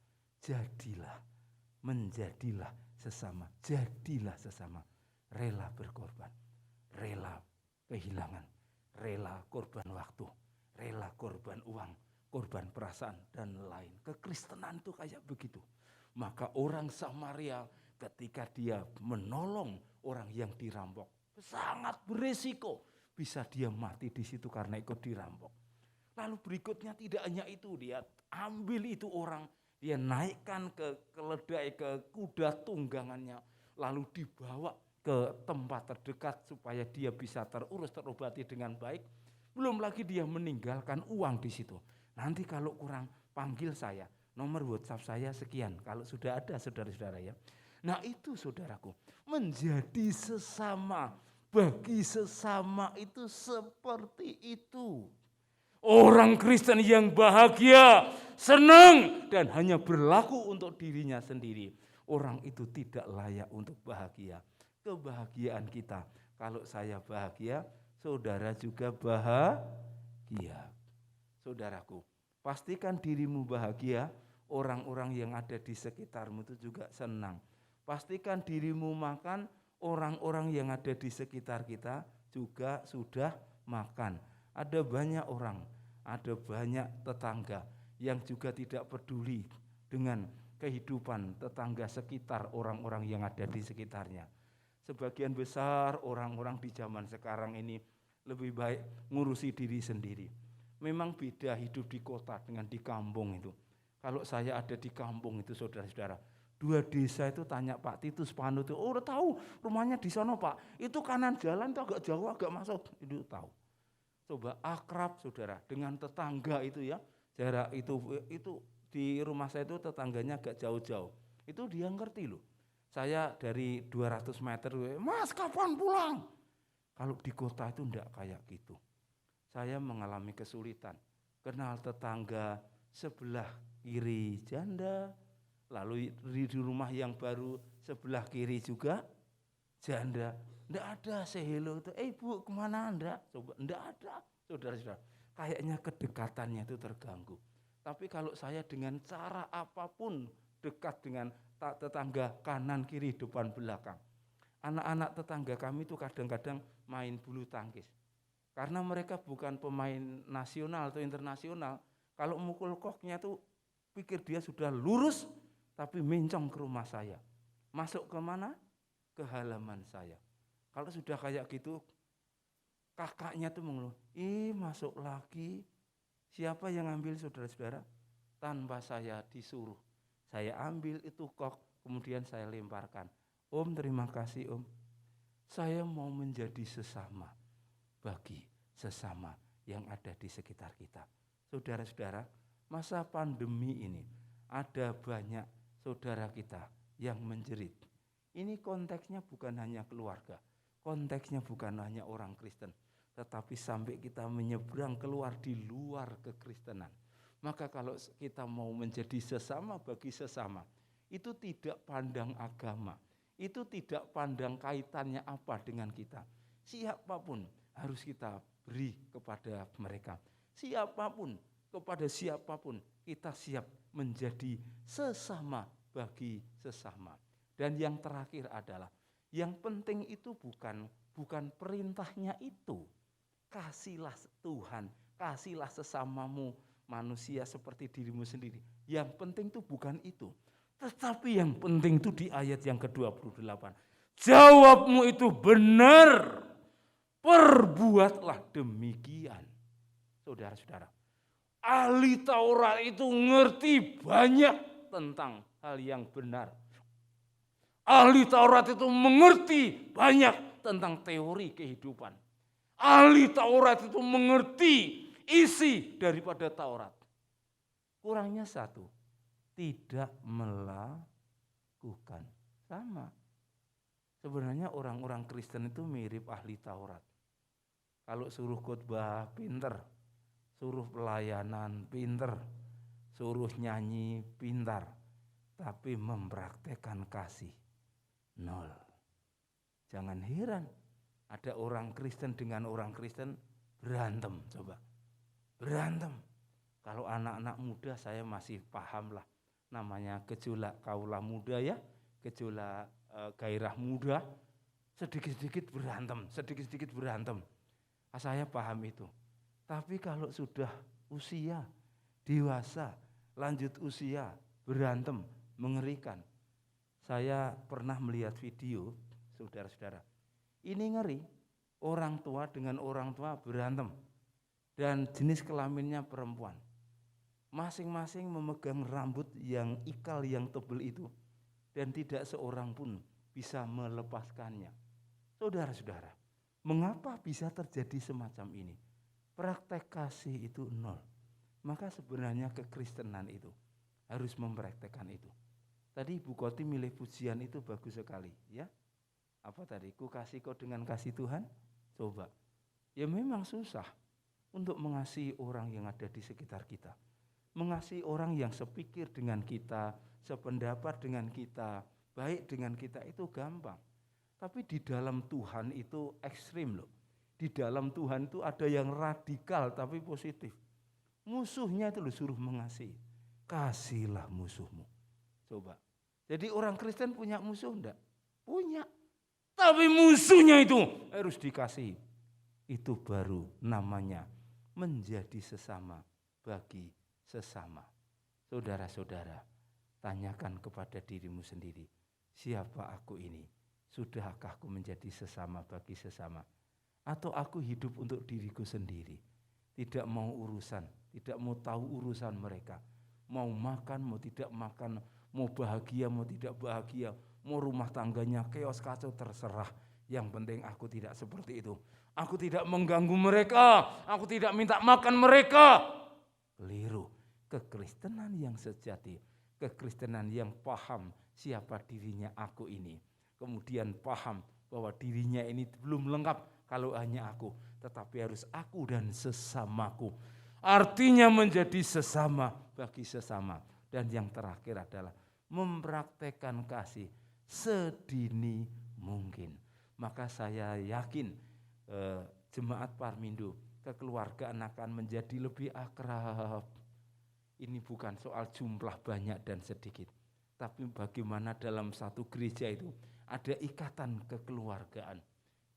menjadilah sesama, jadilah sesama. Rela berkorban, rela kehilangan, rela korban waktu, rela korban uang, korban perasaan, dan lain. Kekristenan itu kayak begitu. Maka orang Samaria ketika dia menolong orang yang dirampok, sangat beresiko. Bisa dia mati di situ karena ikut dirampok. Lalu berikutnya tidak hanya itu, dia ambil itu orang, dia naikkan ke keledai, ke kuda tunggangannya, lalu dibawa ke tempat terdekat supaya dia bisa terobati dengan baik. Belum lagi dia meninggalkan uang di situ. Nanti kalau kurang panggil saya, nomor WhatsApp saya sekian. Kalau sudah ada saudara-saudara ya. Nah itu saudaraku, menjadi sesama, bagi sesama itu seperti itu. Orang Kristen yang bahagia, senang, dan hanya berlaku untuk dirinya sendiri. Orang itu tidak layak untuk bahagia. Kebahagiaan kita, kalau saya bahagia, saudara juga bahagia. Saudaraku, pastikan dirimu bahagia, orang-orang yang ada di sekitarmu itu juga senang. Pastikan dirimu makan, orang-orang yang ada di sekitar kita juga sudah makan. Ada banyak orang, ada banyak tetangga yang juga tidak peduli dengan kehidupan tetangga sekitar orang-orang yang ada di sekitarnya. Sebagian besar orang-orang di zaman sekarang ini lebih baik ngurusi diri sendiri. Memang beda hidup di kota dengan di kampung itu. Kalau saya ada di kampung itu saudara-saudara, 2 desa itu tanya Pak Titus Panut itu, udah tahu rumahnya di sana Pak, itu kanan jalan itu agak jauh, agak masuk, itu tahu. Coba akrab saudara dengan tetangga itu ya, jarak itu di rumah saya itu tetangganya agak jauh-jauh, itu dia ngerti loh. Saya dari 200 meter, Mas kapan pulang? Kalau di kota itu enggak kayak gitu. Saya mengalami kesulitan, kenal tetangga sebelah kiri janda, lalu di rumah yang baru sebelah kiri juga janda. Enggak ada say hello itu, Bu kemana Anda? Coba enggak ada, saudara-saudara. Kayaknya kedekatannya itu terganggu. Tapi kalau saya dengan cara apapun dekat dengan tetangga kanan kiri depan belakang. Anak-anak tetangga kami itu kadang-kadang main bulu tangkis. Karena mereka bukan pemain nasional atau internasional. Kalau mukul koknya tuh pikir dia sudah lurus tapi mencong ke rumah saya. Masuk ke mana? Ke halaman saya. Kalau sudah kayak gitu kakaknya tuh mengeluh, masuk lagi. Siapa yang ambil saudara-saudara? Tanpa saya disuruh. Saya ambil itu kok, kemudian saya lemparkan. Om terima kasih Om. Saya mau menjadi sesama bagi sesama yang ada di sekitar kita. Saudara-saudara, masa pandemi ini ada banyak saudara kita yang menjerit. Ini konteksnya bukan hanya keluarga, konteksnya bukan hanya orang Kristen, tetapi sampai kita menyeberang keluar di luar kekristenan. Maka kalau kita mau menjadi sesama bagi sesama, itu tidak pandang agama, itu tidak pandang kaitannya apa dengan kita. Siapapun harus kita beri kepada mereka. Siapapun, kepada siapapun kita siap menjadi sesama bagi sesama. Dan yang terakhir adalah, yang penting itu bukan perintahnya itu. Kasihlah Tuhan, kasihlah sesamamu manusia seperti dirimu sendiri. Yang penting itu bukan itu. Tetapi yang penting itu di ayat yang ke-28. Jawabmu itu benar, perbuatlah demikian. Saudara-saudara, ahli Taurat itu ngerti banyak tentang hal yang benar. Ahli Taurat itu mengerti banyak tentang teori kehidupan. Ahli Taurat itu mengerti isi daripada Taurat. Kurangnya satu, tidak melakukan. Sama. Sebenarnya orang-orang Kristen itu mirip ahli Taurat. Kalau suruh khotbah pinter, suruh pelayanan pinter, suruh nyanyi pintar, tapi mempraktekkan kasih nol. Jangan heran ada orang Kristen dengan orang Kristen berantem, coba. Berantem. Kalau anak-anak muda saya masih paham lah. Namanya gejolak kaula muda ya, gejolak gairah muda. Sedikit-sedikit berantem. Saya paham itu. Tapi kalau sudah usia, dewasa, lanjut usia, berantem, mengerikan. Saya pernah melihat video, saudara-saudara. Ini ngeri, orang tua dengan orang tua berantem. Dan jenis kelaminnya perempuan. Masing-masing memegang rambut yang ikal yang tebal itu. Dan tidak seorang pun bisa melepaskannya. Saudara-saudara, mengapa bisa terjadi semacam ini? Praktek kasih itu nol. Maka sebenarnya kekristenan itu harus mempraktekkan itu. Tadi Ibu Koti milih pujian itu bagus sekali, ya. Apa tadi? Ku kasih kau dengan kasih Tuhan? Coba. Ya memang susah untuk mengasihi orang yang ada di sekitar kita. Mengasihi orang yang sepikir dengan kita, sependapat dengan kita, baik dengan kita itu gampang. Tapi di dalam Tuhan itu ekstrim loh. Di dalam Tuhan itu ada yang radikal tapi positif. Musuhnya itu loh suruh mengasihi. Kasihlah musuhmu. Coba. Jadi orang Kristen punya musuh enggak? Punya. Tapi musuhnya itu harus dikasihi. Itu baru namanya menjadi sesama bagi sesama. Saudara-saudara, tanyakan kepada dirimu sendiri. Siapa aku ini? Sudahkah aku menjadi sesama bagi sesama? Atau aku hidup untuk diriku sendiri? Tidak mau urusan, tidak mau tahu urusan mereka. Mau makan, mau tidak makan, mau bahagia, mau tidak bahagia, mau rumah tangganya keos kacau terserah. Yang penting aku tidak seperti itu. Aku tidak mengganggu mereka, aku tidak minta makan mereka. Keliru. Kekristenan yang sejati, kekristenan yang paham siapa dirinya aku ini. Kemudian paham bahwa dirinya ini belum lengkap kalau hanya aku, tetapi harus aku dan sesamaku. Artinya menjadi sesama bagi sesama. Dan yang terakhir adalah mempraktekkan kasih sedini mungkin. Maka saya yakin jemaat Parmindo, kekeluargaan akan menjadi lebih akrab. Ini bukan soal jumlah banyak dan sedikit, tapi bagaimana dalam satu gereja itu ada ikatan kekeluargaan.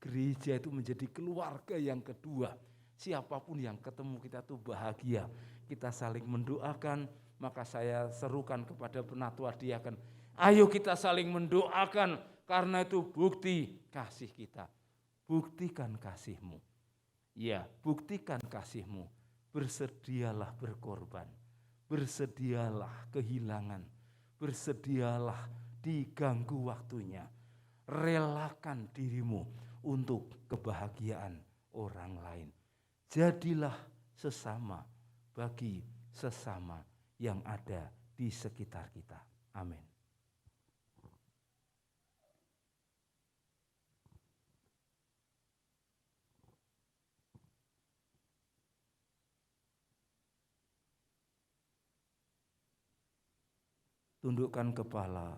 Gereja itu menjadi keluarga yang kedua. Siapapun yang ketemu kita tuh bahagia. Kita saling mendoakan. Maka saya serukan kepada penatua diaken, ayo kita saling mendoakan, karena itu bukti kasih kita. Buktikan kasihmu. Ya, buktikan kasihmu. Bersedialah berkorban. Bersedialah kehilangan. Bersedialah diganggu waktunya. Relakan dirimu untuk kebahagiaan orang lain. Jadilah sesama bagi sesama yang ada di sekitar kita. Amin. Tundukkan kepala,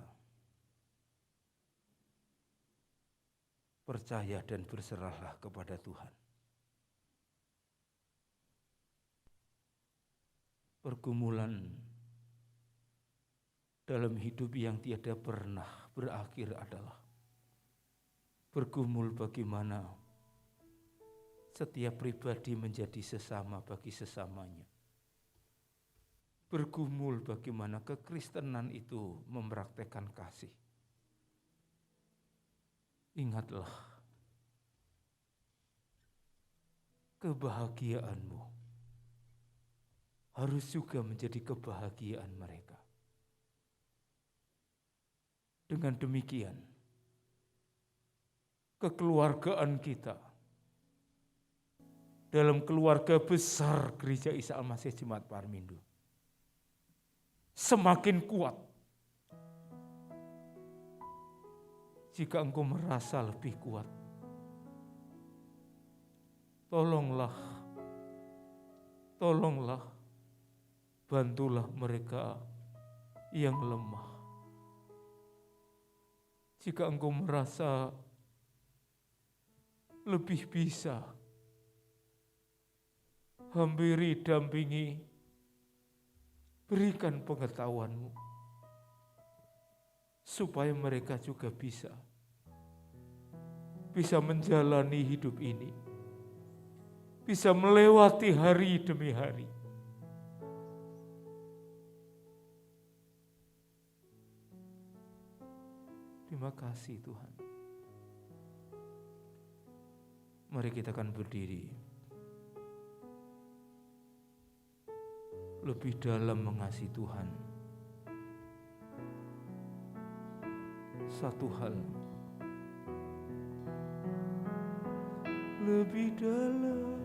percaya dan berserahlah kepada Tuhan. Pergumulan dalam hidup yang tiada pernah berakhir adalah bergumul bagaimana setiap pribadi menjadi sesama bagi sesamanya. Bergumul bagaimana kekristenan itu mempraktekkan kasih. Ingatlah, kebahagiaanmu harus juga menjadi kebahagiaan mereka. Dengan demikian, kekeluargaan kita dalam keluarga besar Gereja Isa Al-Masih Jemaat Parmindo semakin kuat jika engkau merasa lebih kuat. Tolonglah, bantulah mereka yang lemah. Jika engkau merasa lebih bisa, hampiri, dampingi, berikan pengetahuanmu, supaya mereka juga bisa menjalani hidup ini, bisa melewati hari demi hari. Terima kasih Tuhan. Mari kita akan berdiri. Lebih dalam mengasihi Tuhan. Satu hal. Lebih dalam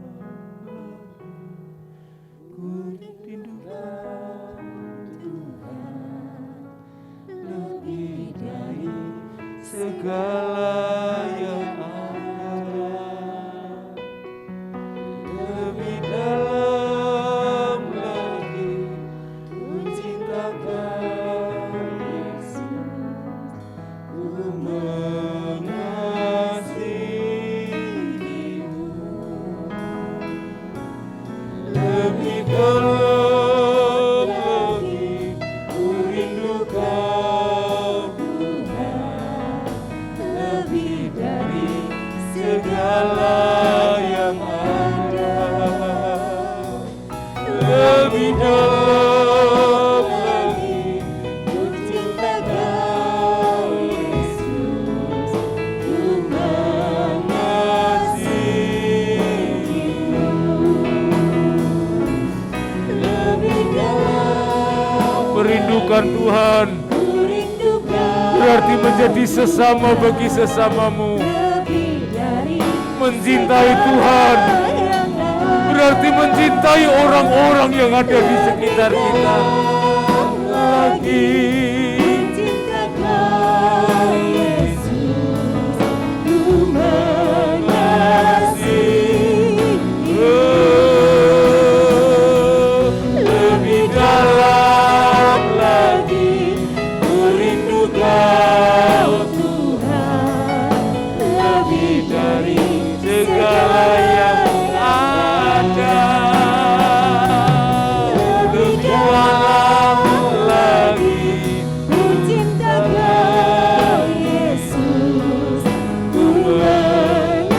lagi ku rindukan Tuhan. Lebih dari segala yang ada. Lebih dalam lagi ku cintakan Yesus. Ku mengasihimu. Lebih dalam lagi ku rindukan Tuhan. Lebih dari segala yang ada. Lebih dalam lagi ku cintakan Yesus. Ku mengasihimu. Lebih dalam merindukan Tuhan berarti menjadi sesama bagi sesamamu. Mencintai Tuhan berarti mencintai orang-orang yang ada di sekitar kita. Lagi lebih dalam lagi ku rindukan Tuhan. Lebih dari segala yang ada. Lebih dalam lagi ku cintakan Yesus. Ku mengasihimu.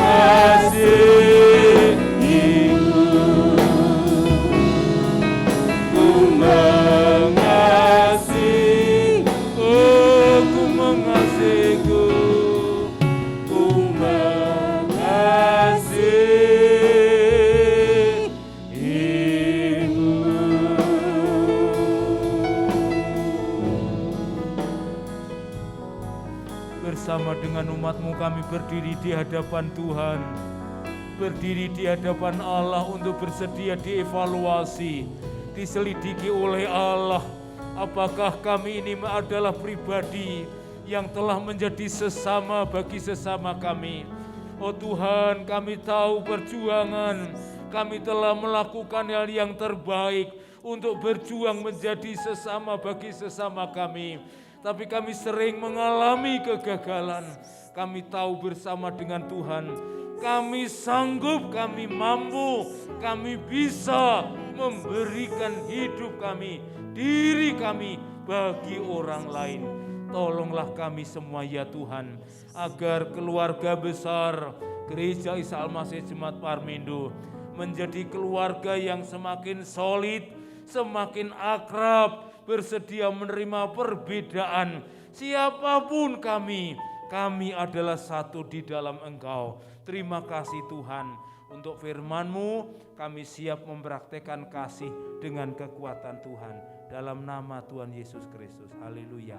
Ku mengasihi, oh ku mengasihiku. Ku mengasihimu. Bersama dengan umat-Mu kami berdiri di hadapan Tuhan. Berdiri di hadapan Allah untuk bersedia dievaluasi, diselidiki oleh Allah. Apakah kami ini adalah pribadi yang telah menjadi sesama bagi sesama kami. Oh Tuhan, kami tahu perjuangan, kami telah melakukan hal yang terbaik untuk berjuang menjadi sesama bagi sesama kami. Tapi kami sering mengalami kegagalan. Kami tahu bersama dengan Tuhan, kami sanggup, kami mampu, kami bisa memberikan hidup kami, diri kami bagi orang lain. Tolonglah kami semua ya Tuhan, agar keluarga besar Gereja Isa Al-Masih Jemaat Parmindo menjadi keluarga yang semakin solid, semakin akrab, bersedia menerima perbedaan. Siapapun kami adalah satu di dalam Engkau. Terima kasih Tuhan, untuk firman-Mu kami siap mempraktekkan kasih dengan kekuatan Tuhan. Dalam nama Tuhan Yesus Kristus, haleluya.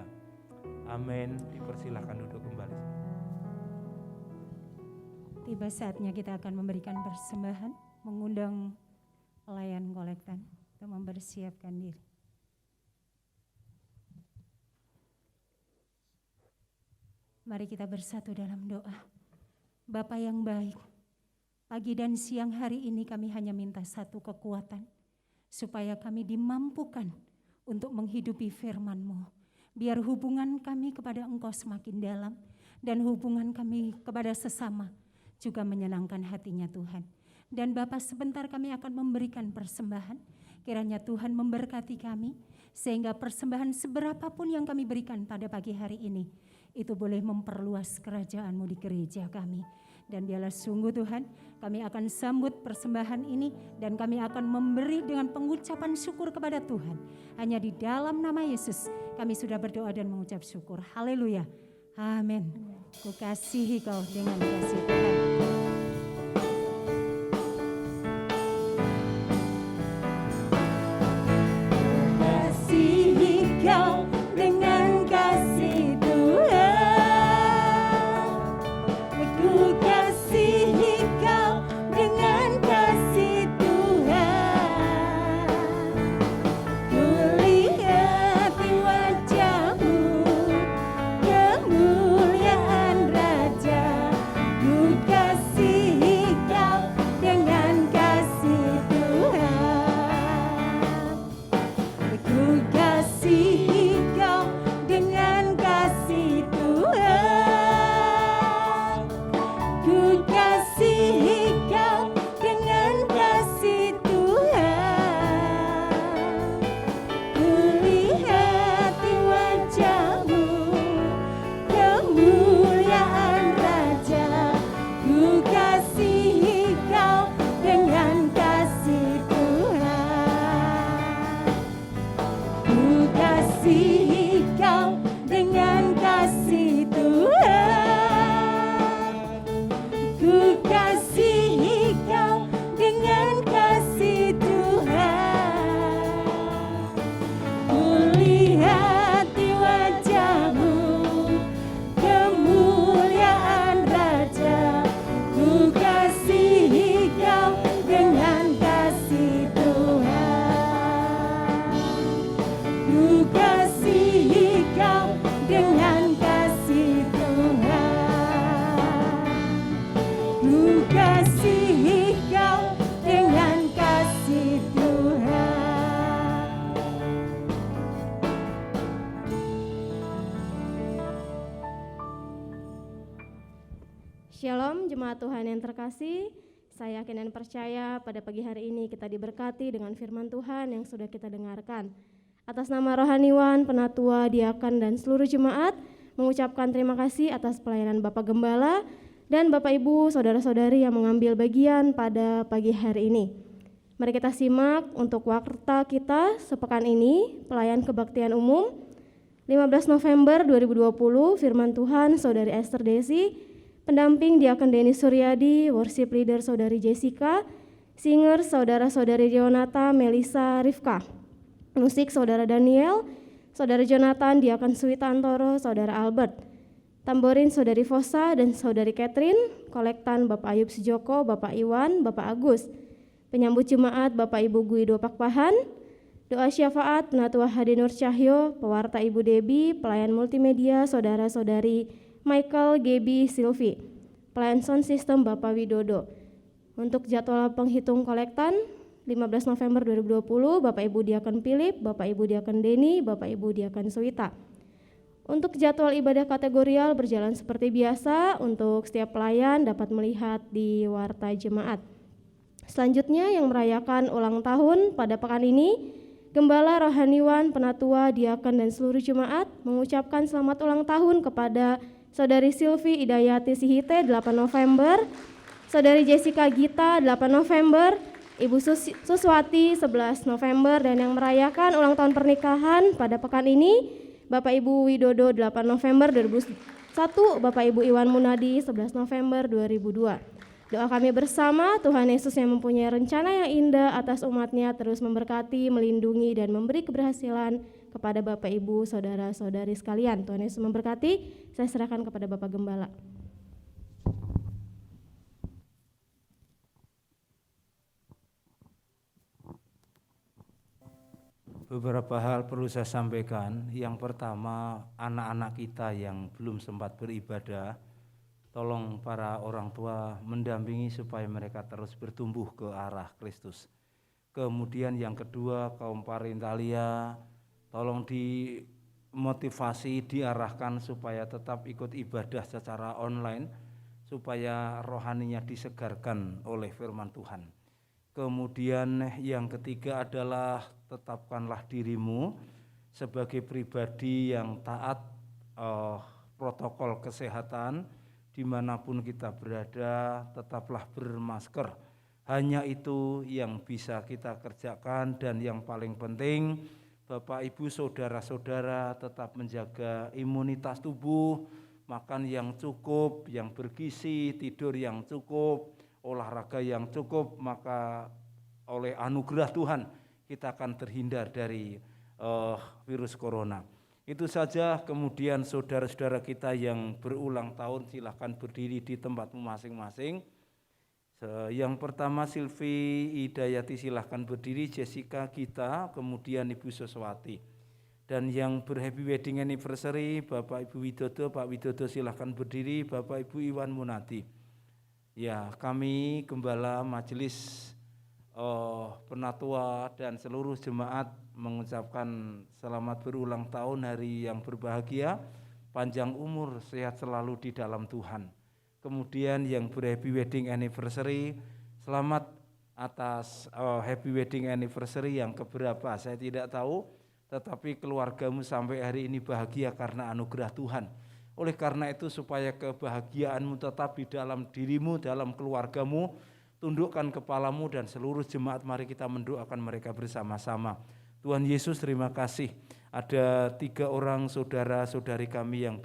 Amin. Dipersilakan duduk kembali. Tiba saatnya kita akan memberikan persembahan, mengundang pelayan kolektan untuk mempersiapkan diri. Mari kita bersatu dalam doa. Bapa yang baik, pagi dan siang hari ini kami hanya minta satu kekuatan, supaya kami dimampukan untuk menghidupi firman-Mu. Biar hubungan kami kepada Engkau semakin dalam, dan hubungan kami kepada sesama juga menyenangkan hatinya Tuhan. Dan Bapa, sebentar kami akan memberikan persembahan. Kiranya Tuhan memberkati kami, sehingga persembahan seberapapun yang kami berikan pada pagi hari ini, itu boleh memperluas kerajaan-Mu di gereja kami. Dan biarlah sungguh Tuhan, kami akan sambut persembahan ini dan kami akan memberi dengan pengucapan syukur kepada Tuhan. Hanya di dalam nama Yesus kami sudah berdoa dan mengucap syukur. Haleluya. Amin. Ku kasihi kau dengan kasih Tuhan. Shalom jemaat Tuhan yang terkasih, saya yakin dan percaya pada pagi hari ini kita diberkati dengan firman Tuhan yang sudah kita dengarkan. Atas nama rohaniwan, penatua, diakan dan seluruh jemaat mengucapkan terima kasih atas pelayanan Bapak Gembala dan Bapak Ibu, saudara-saudari yang mengambil bagian pada pagi hari ini. Mari kita simak untuk warta kita sepekan ini, pelayan kebaktian umum 15 November 2020, firman Tuhan Saudari Esther Desi, pendamping Diakon Denny Suryadi, worship leader Saudari Jessica, singer Saudara-saudari Jonathan, Melisa, Rifka, musik Saudara Daniel, Saudara Jonathan, Diakon Suwitantoro, Saudara Albert, tamborin Saudari Fosa dan Saudari Catherine, kolektan Bapak Ayub Sujoko, Bapak Iwan, Bapak Agus, penyambut jemaat Bapak Ibu Guido Pakpahan, doa syafaat Penatua Hadi Nur Cahyo, pewarta Ibu Debi, pelayan multimedia Saudara-saudari Michael, Gaby, Silvi, pelayan sound system Bapak Widodo. Untuk jadwal penghitung kolektan 15 November 2020, Bapak Ibu Diakon Philip, Bapak Ibu Diakon Denny, Bapak Ibu Diakon Suwita. Untuk jadwal ibadah kategorial berjalan seperti biasa, untuk setiap pelayan dapat melihat di warta jemaat. Selanjutnya yang merayakan ulang tahun pada pekan ini, Gembala, rohaniwan, penatua, diakon, dan seluruh jemaat mengucapkan selamat ulang tahun kepada Saudari Silvi Idayati Sihite 8 November, Saudari Jessica Gita 8 November, Ibu Suswati 11 November, dan yang merayakan ulang tahun pernikahan pada pekan ini Bapak Ibu Widodo 8 November 2001, Bapak Ibu Iwan Munadi 11 November 2002. Doa kami bersama, Tuhan Yesus yang mempunyai rencana yang indah atas umatnya terus memberkati, melindungi, dan memberi keberhasilan kepada Bapak Ibu, Saudara-saudari sekalian. Tuhan Yesus memberkati, saya serahkan kepada Bapak Gembala. Beberapa hal perlu saya sampaikan. Yang pertama, anak-anak kita yang belum sempat beribadah, tolong para orang tua mendampingi supaya mereka terus bertumbuh ke arah Kristus. Kemudian yang kedua, kaum parentalia, tolong dimotivasi, diarahkan supaya tetap ikut ibadah secara online, supaya rohaninya disegarkan oleh firman Tuhan. Kemudian yang ketiga adalah tetapkanlah dirimu sebagai pribadi yang taat protokol kesehatan. Dimanapun kita berada, tetaplah bermasker. Hanya itu yang bisa kita kerjakan, dan yang paling penting, Bapak Ibu saudara-saudara tetap menjaga imunitas tubuh, makan yang cukup, yang bergizi, tidur yang cukup, olahraga yang cukup, maka oleh anugerah Tuhan kita akan terhindar dari virus corona. Itu saja. Kemudian saudara-saudara kita yang berulang tahun silahkan berdiri di tempatmu masing-masing. Yang pertama Silvi Idayati silahkan berdiri, Jessica Gita, kemudian Ibu Suswati. Dan yang berhappy wedding anniversary Bapak Ibu Widodo, Pak Widodo silahkan berdiri, Bapak Ibu Iwan Munati. Ya, kami Gembala Majelis Penatua dan seluruh jemaat mengucapkan selamat berulang tahun, hari yang berbahagia, panjang umur, sehat selalu di dalam Tuhan. Kemudian yang berhappy wedding anniversary, selamat atas happy wedding anniversary yang keberapa saya tidak tahu, tetapi keluargamu sampai hari ini bahagia karena anugerah Tuhan. Oleh karena itu, supaya kebahagiaanmu tetap di dalam dirimu, dalam keluargamu, tundukkan kepalamu, dan seluruh jemaat mari kita mendoakan mereka bersama-sama. Tuhan Yesus, terima kasih. Ada 3 orang saudara-saudari kami yang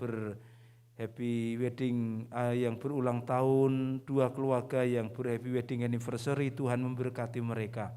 happy wedding, yang berulang tahun, 2 keluarga yang happy wedding anniversary. Tuhan memberkati mereka.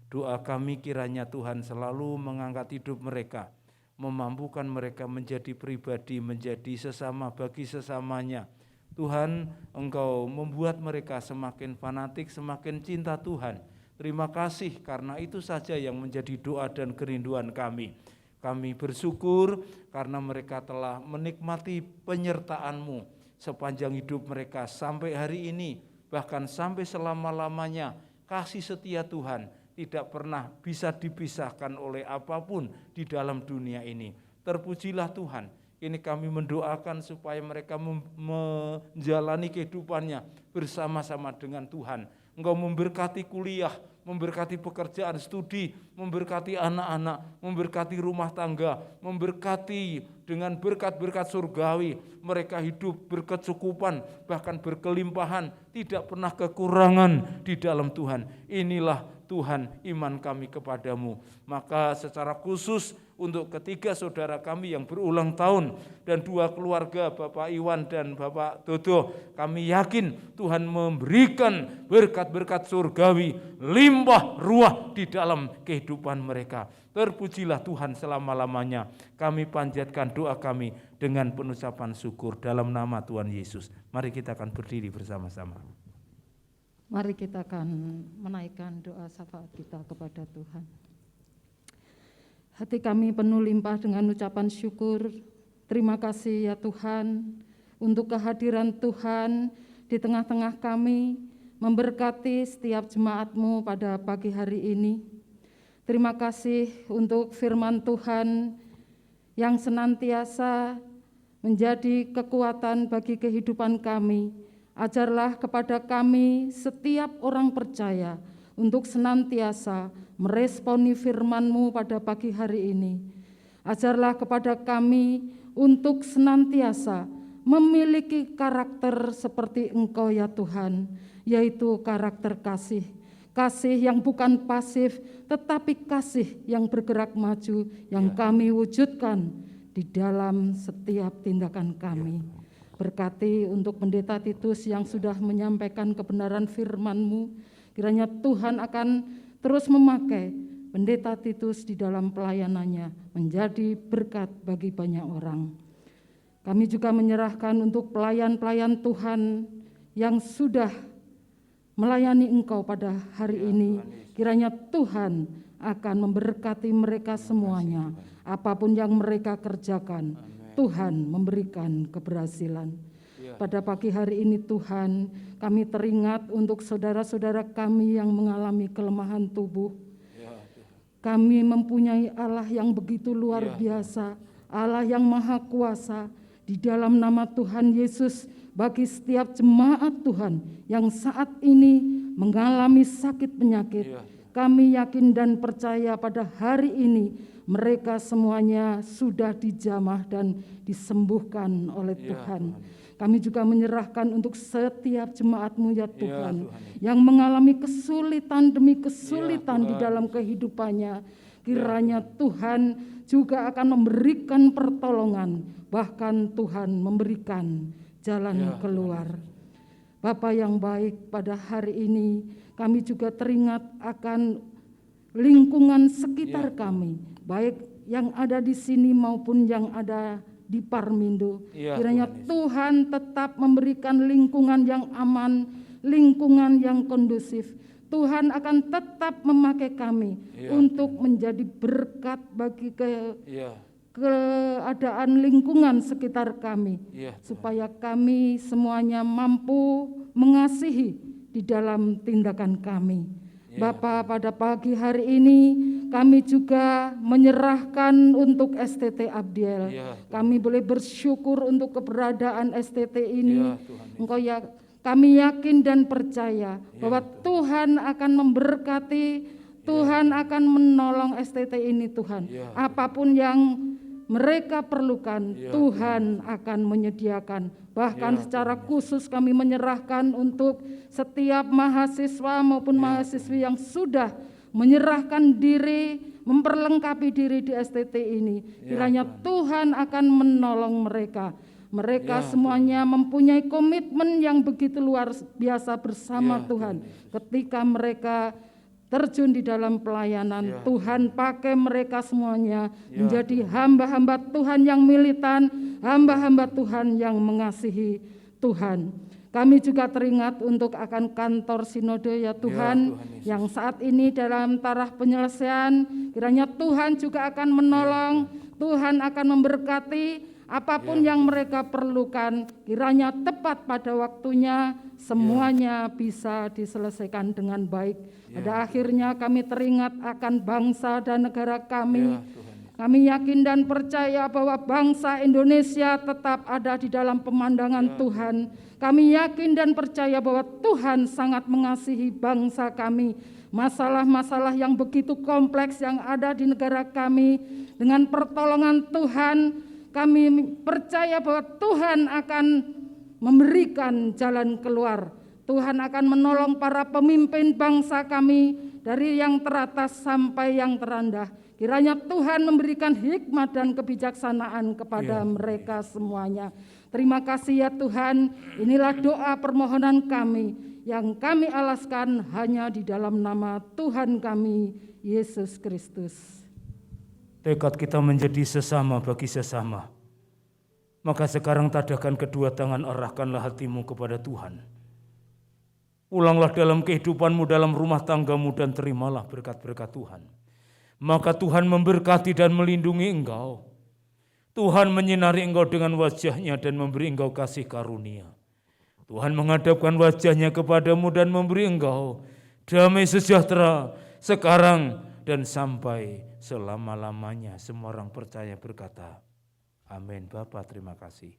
Doa kami kiranya Tuhan selalu mengangkat hidup mereka, memampukan mereka menjadi pribadi, menjadi sesama bagi sesamanya. Tuhan, Engkau membuat mereka semakin fanatik, semakin cinta Tuhan. Terima kasih, karena itu saja yang menjadi doa dan kerinduan kami. Kami bersyukur karena mereka telah menikmati penyertaan-Mu sepanjang hidup mereka sampai hari ini, bahkan sampai selama-lamanya. Kasih setia Tuhan tidak pernah bisa dipisahkan oleh apapun di dalam dunia ini. Terpujilah Tuhan. Ini kami mendoakan supaya mereka menjalani kehidupannya bersama-sama dengan Tuhan. Engkau memberkati kuliah, memberkati pekerjaan studi, memberkati anak-anak, memberkati rumah tangga, memberkati dengan berkat-berkat surgawi. Mereka hidup berkecukupan, bahkan berkelimpahan, tidak pernah kekurangan di dalam Tuhan. Inilah Tuhan iman kami kepadamu. Maka secara khusus untuk ketiga saudara kami yang berulang tahun dan 2 keluarga Bapak Iwan dan Bapak Dodo, kami yakin Tuhan memberikan berkat-berkat surgawi limpah ruah di dalam kehidupan mereka. Terpujilah Tuhan selama-lamanya. Kami panjatkan doa kami dengan pengucapan syukur dalam nama Tuhan Yesus. Mari kita akan berdiri bersama-sama. Mari kita akan menaikkan doa syafaat kita kepada Tuhan. Hati kami penuh limpah dengan ucapan syukur. Terima kasih ya Tuhan untuk kehadiran Tuhan di tengah-tengah kami, memberkati setiap jemaat-Mu pada pagi hari ini. Terima kasih untuk firman Tuhan yang senantiasa menjadi kekuatan bagi kehidupan kami. Ajarlah kepada kami setiap orang percaya untuk senantiasa meresponi firman-Mu pada pagi hari ini. Ajarlah kepada kami untuk senantiasa memiliki karakter seperti Engkau ya Tuhan, yaitu karakter kasih. Kasih yang bukan pasif, tetapi kasih yang bergerak maju, yang kami wujudkan di dalam setiap tindakan kami. Berkati untuk Pendeta Titus yang sudah menyampaikan kebenaran firman-Mu, kiranya Tuhan akan terus memakai Pendeta Titus di dalam pelayanannya menjadi berkat bagi banyak orang. Kami juga menyerahkan untuk pelayan-pelayan Tuhan yang sudah melayani Engkau pada hari ini, kiranya Tuhan akan memberkati mereka semuanya. Apapun yang mereka kerjakan, Tuhan memberikan keberhasilan. Pada pagi hari ini Tuhan, kami teringat untuk saudara-saudara kami yang mengalami kelemahan tubuh. Kami mempunyai Allah yang begitu luar biasa, Allah yang maha kuasa. Di dalam nama Tuhan Yesus, bagi setiap jemaat Tuhan yang saat ini mengalami sakit penyakit, kami yakin dan percaya pada hari ini mereka semuanya sudah dijamah dan disembuhkan oleh Tuhan. Kami juga menyerahkan untuk setiap jemaat-Mu ya Tuhan, yang mengalami kesulitan demi kesulitan di dalam kehidupannya. Kiranya Tuhan juga akan memberikan pertolongan, bahkan Tuhan memberikan jalan keluar. Bapa yang baik, pada hari ini kami juga teringat akan lingkungan sekitar kami, baik yang ada di sini maupun yang ada di Parmindo. Kiranya Tuhan tetap memberikan lingkungan yang aman, lingkungan yang kondusif. Tuhan akan tetap memakai kami untuk menjadi berkat bagi keadaan lingkungan sekitar kami, supaya kami semuanya mampu mengasihi di dalam tindakan kami. Bapa, pada pagi hari ini kami juga menyerahkan untuk STT Abdiel. Kami boleh bersyukur untuk keberadaan STT ini. Engkau ya, kami yakin dan percaya bahwa Tuhan akan memberkati, Tuhan akan menolong STT ini Tuhan. Apapun yang mereka perlukan, Tuhan akan menyediakan. Bahkan secara khusus kami menyerahkan untuk setiap mahasiswa maupun mahasiswi yang sudah menyerahkan diri, memperlengkapi diri di STT ini. Kiranya Tuhan akan menolong mereka. Mereka semuanya mempunyai komitmen yang begitu luar biasa bersama Tuhan. Ketika mereka terjun di dalam pelayanan, Tuhan pakai mereka semuanya menjadi hamba-hamba Tuhan yang militan, hamba-hamba Tuhan yang mengasihi Tuhan. Kami juga teringat untuk akan kantor sinode ya Tuhan, yang saat ini dalam taraf penyelesaian. Kiranya Tuhan juga akan menolong, Tuhan akan memberkati apapun yang mereka perlukan. Kiranya tepat pada waktunya semuanya bisa diselesaikan dengan baik. Pada akhirnya kami teringat akan bangsa dan negara kami. Kami yakin dan percaya bahwa bangsa Indonesia tetap ada di dalam pemandangan Tuhan. Kami yakin dan percaya bahwa Tuhan sangat mengasihi bangsa kami. Masalah-masalah yang begitu kompleks yang ada di negara kami, dengan pertolongan Tuhan, kami percaya bahwa Tuhan akan memberikan jalan keluar. Tuhan akan menolong para pemimpin bangsa kami dari yang teratas sampai yang terendah. Kiranya Tuhan memberikan hikmat dan kebijaksanaan kepada mereka semuanya. Terima kasih ya Tuhan, inilah doa permohonan kami yang kami alaskan hanya di dalam nama Tuhan kami, Yesus Kristus. Tekad kita menjadi sesama bagi sesama. Maka sekarang tadahkan kedua tangan, arahkanlah hatimu kepada Tuhan. Ulanglah dalam kehidupanmu, dalam rumah tanggamu, dan terimalah berkat-berkat Tuhan. Maka Tuhan memberkati dan melindungi engkau. Tuhan menyinari engkau dengan wajah-Nya dan memberi engkau kasih karunia. Tuhan menghadapkan wajah-Nya kepadamu dan memberi engkau damai sejahtera sekarang dan sampai selama-lamanya. Semua orang percaya berkata, amin. Bapa, terima kasih.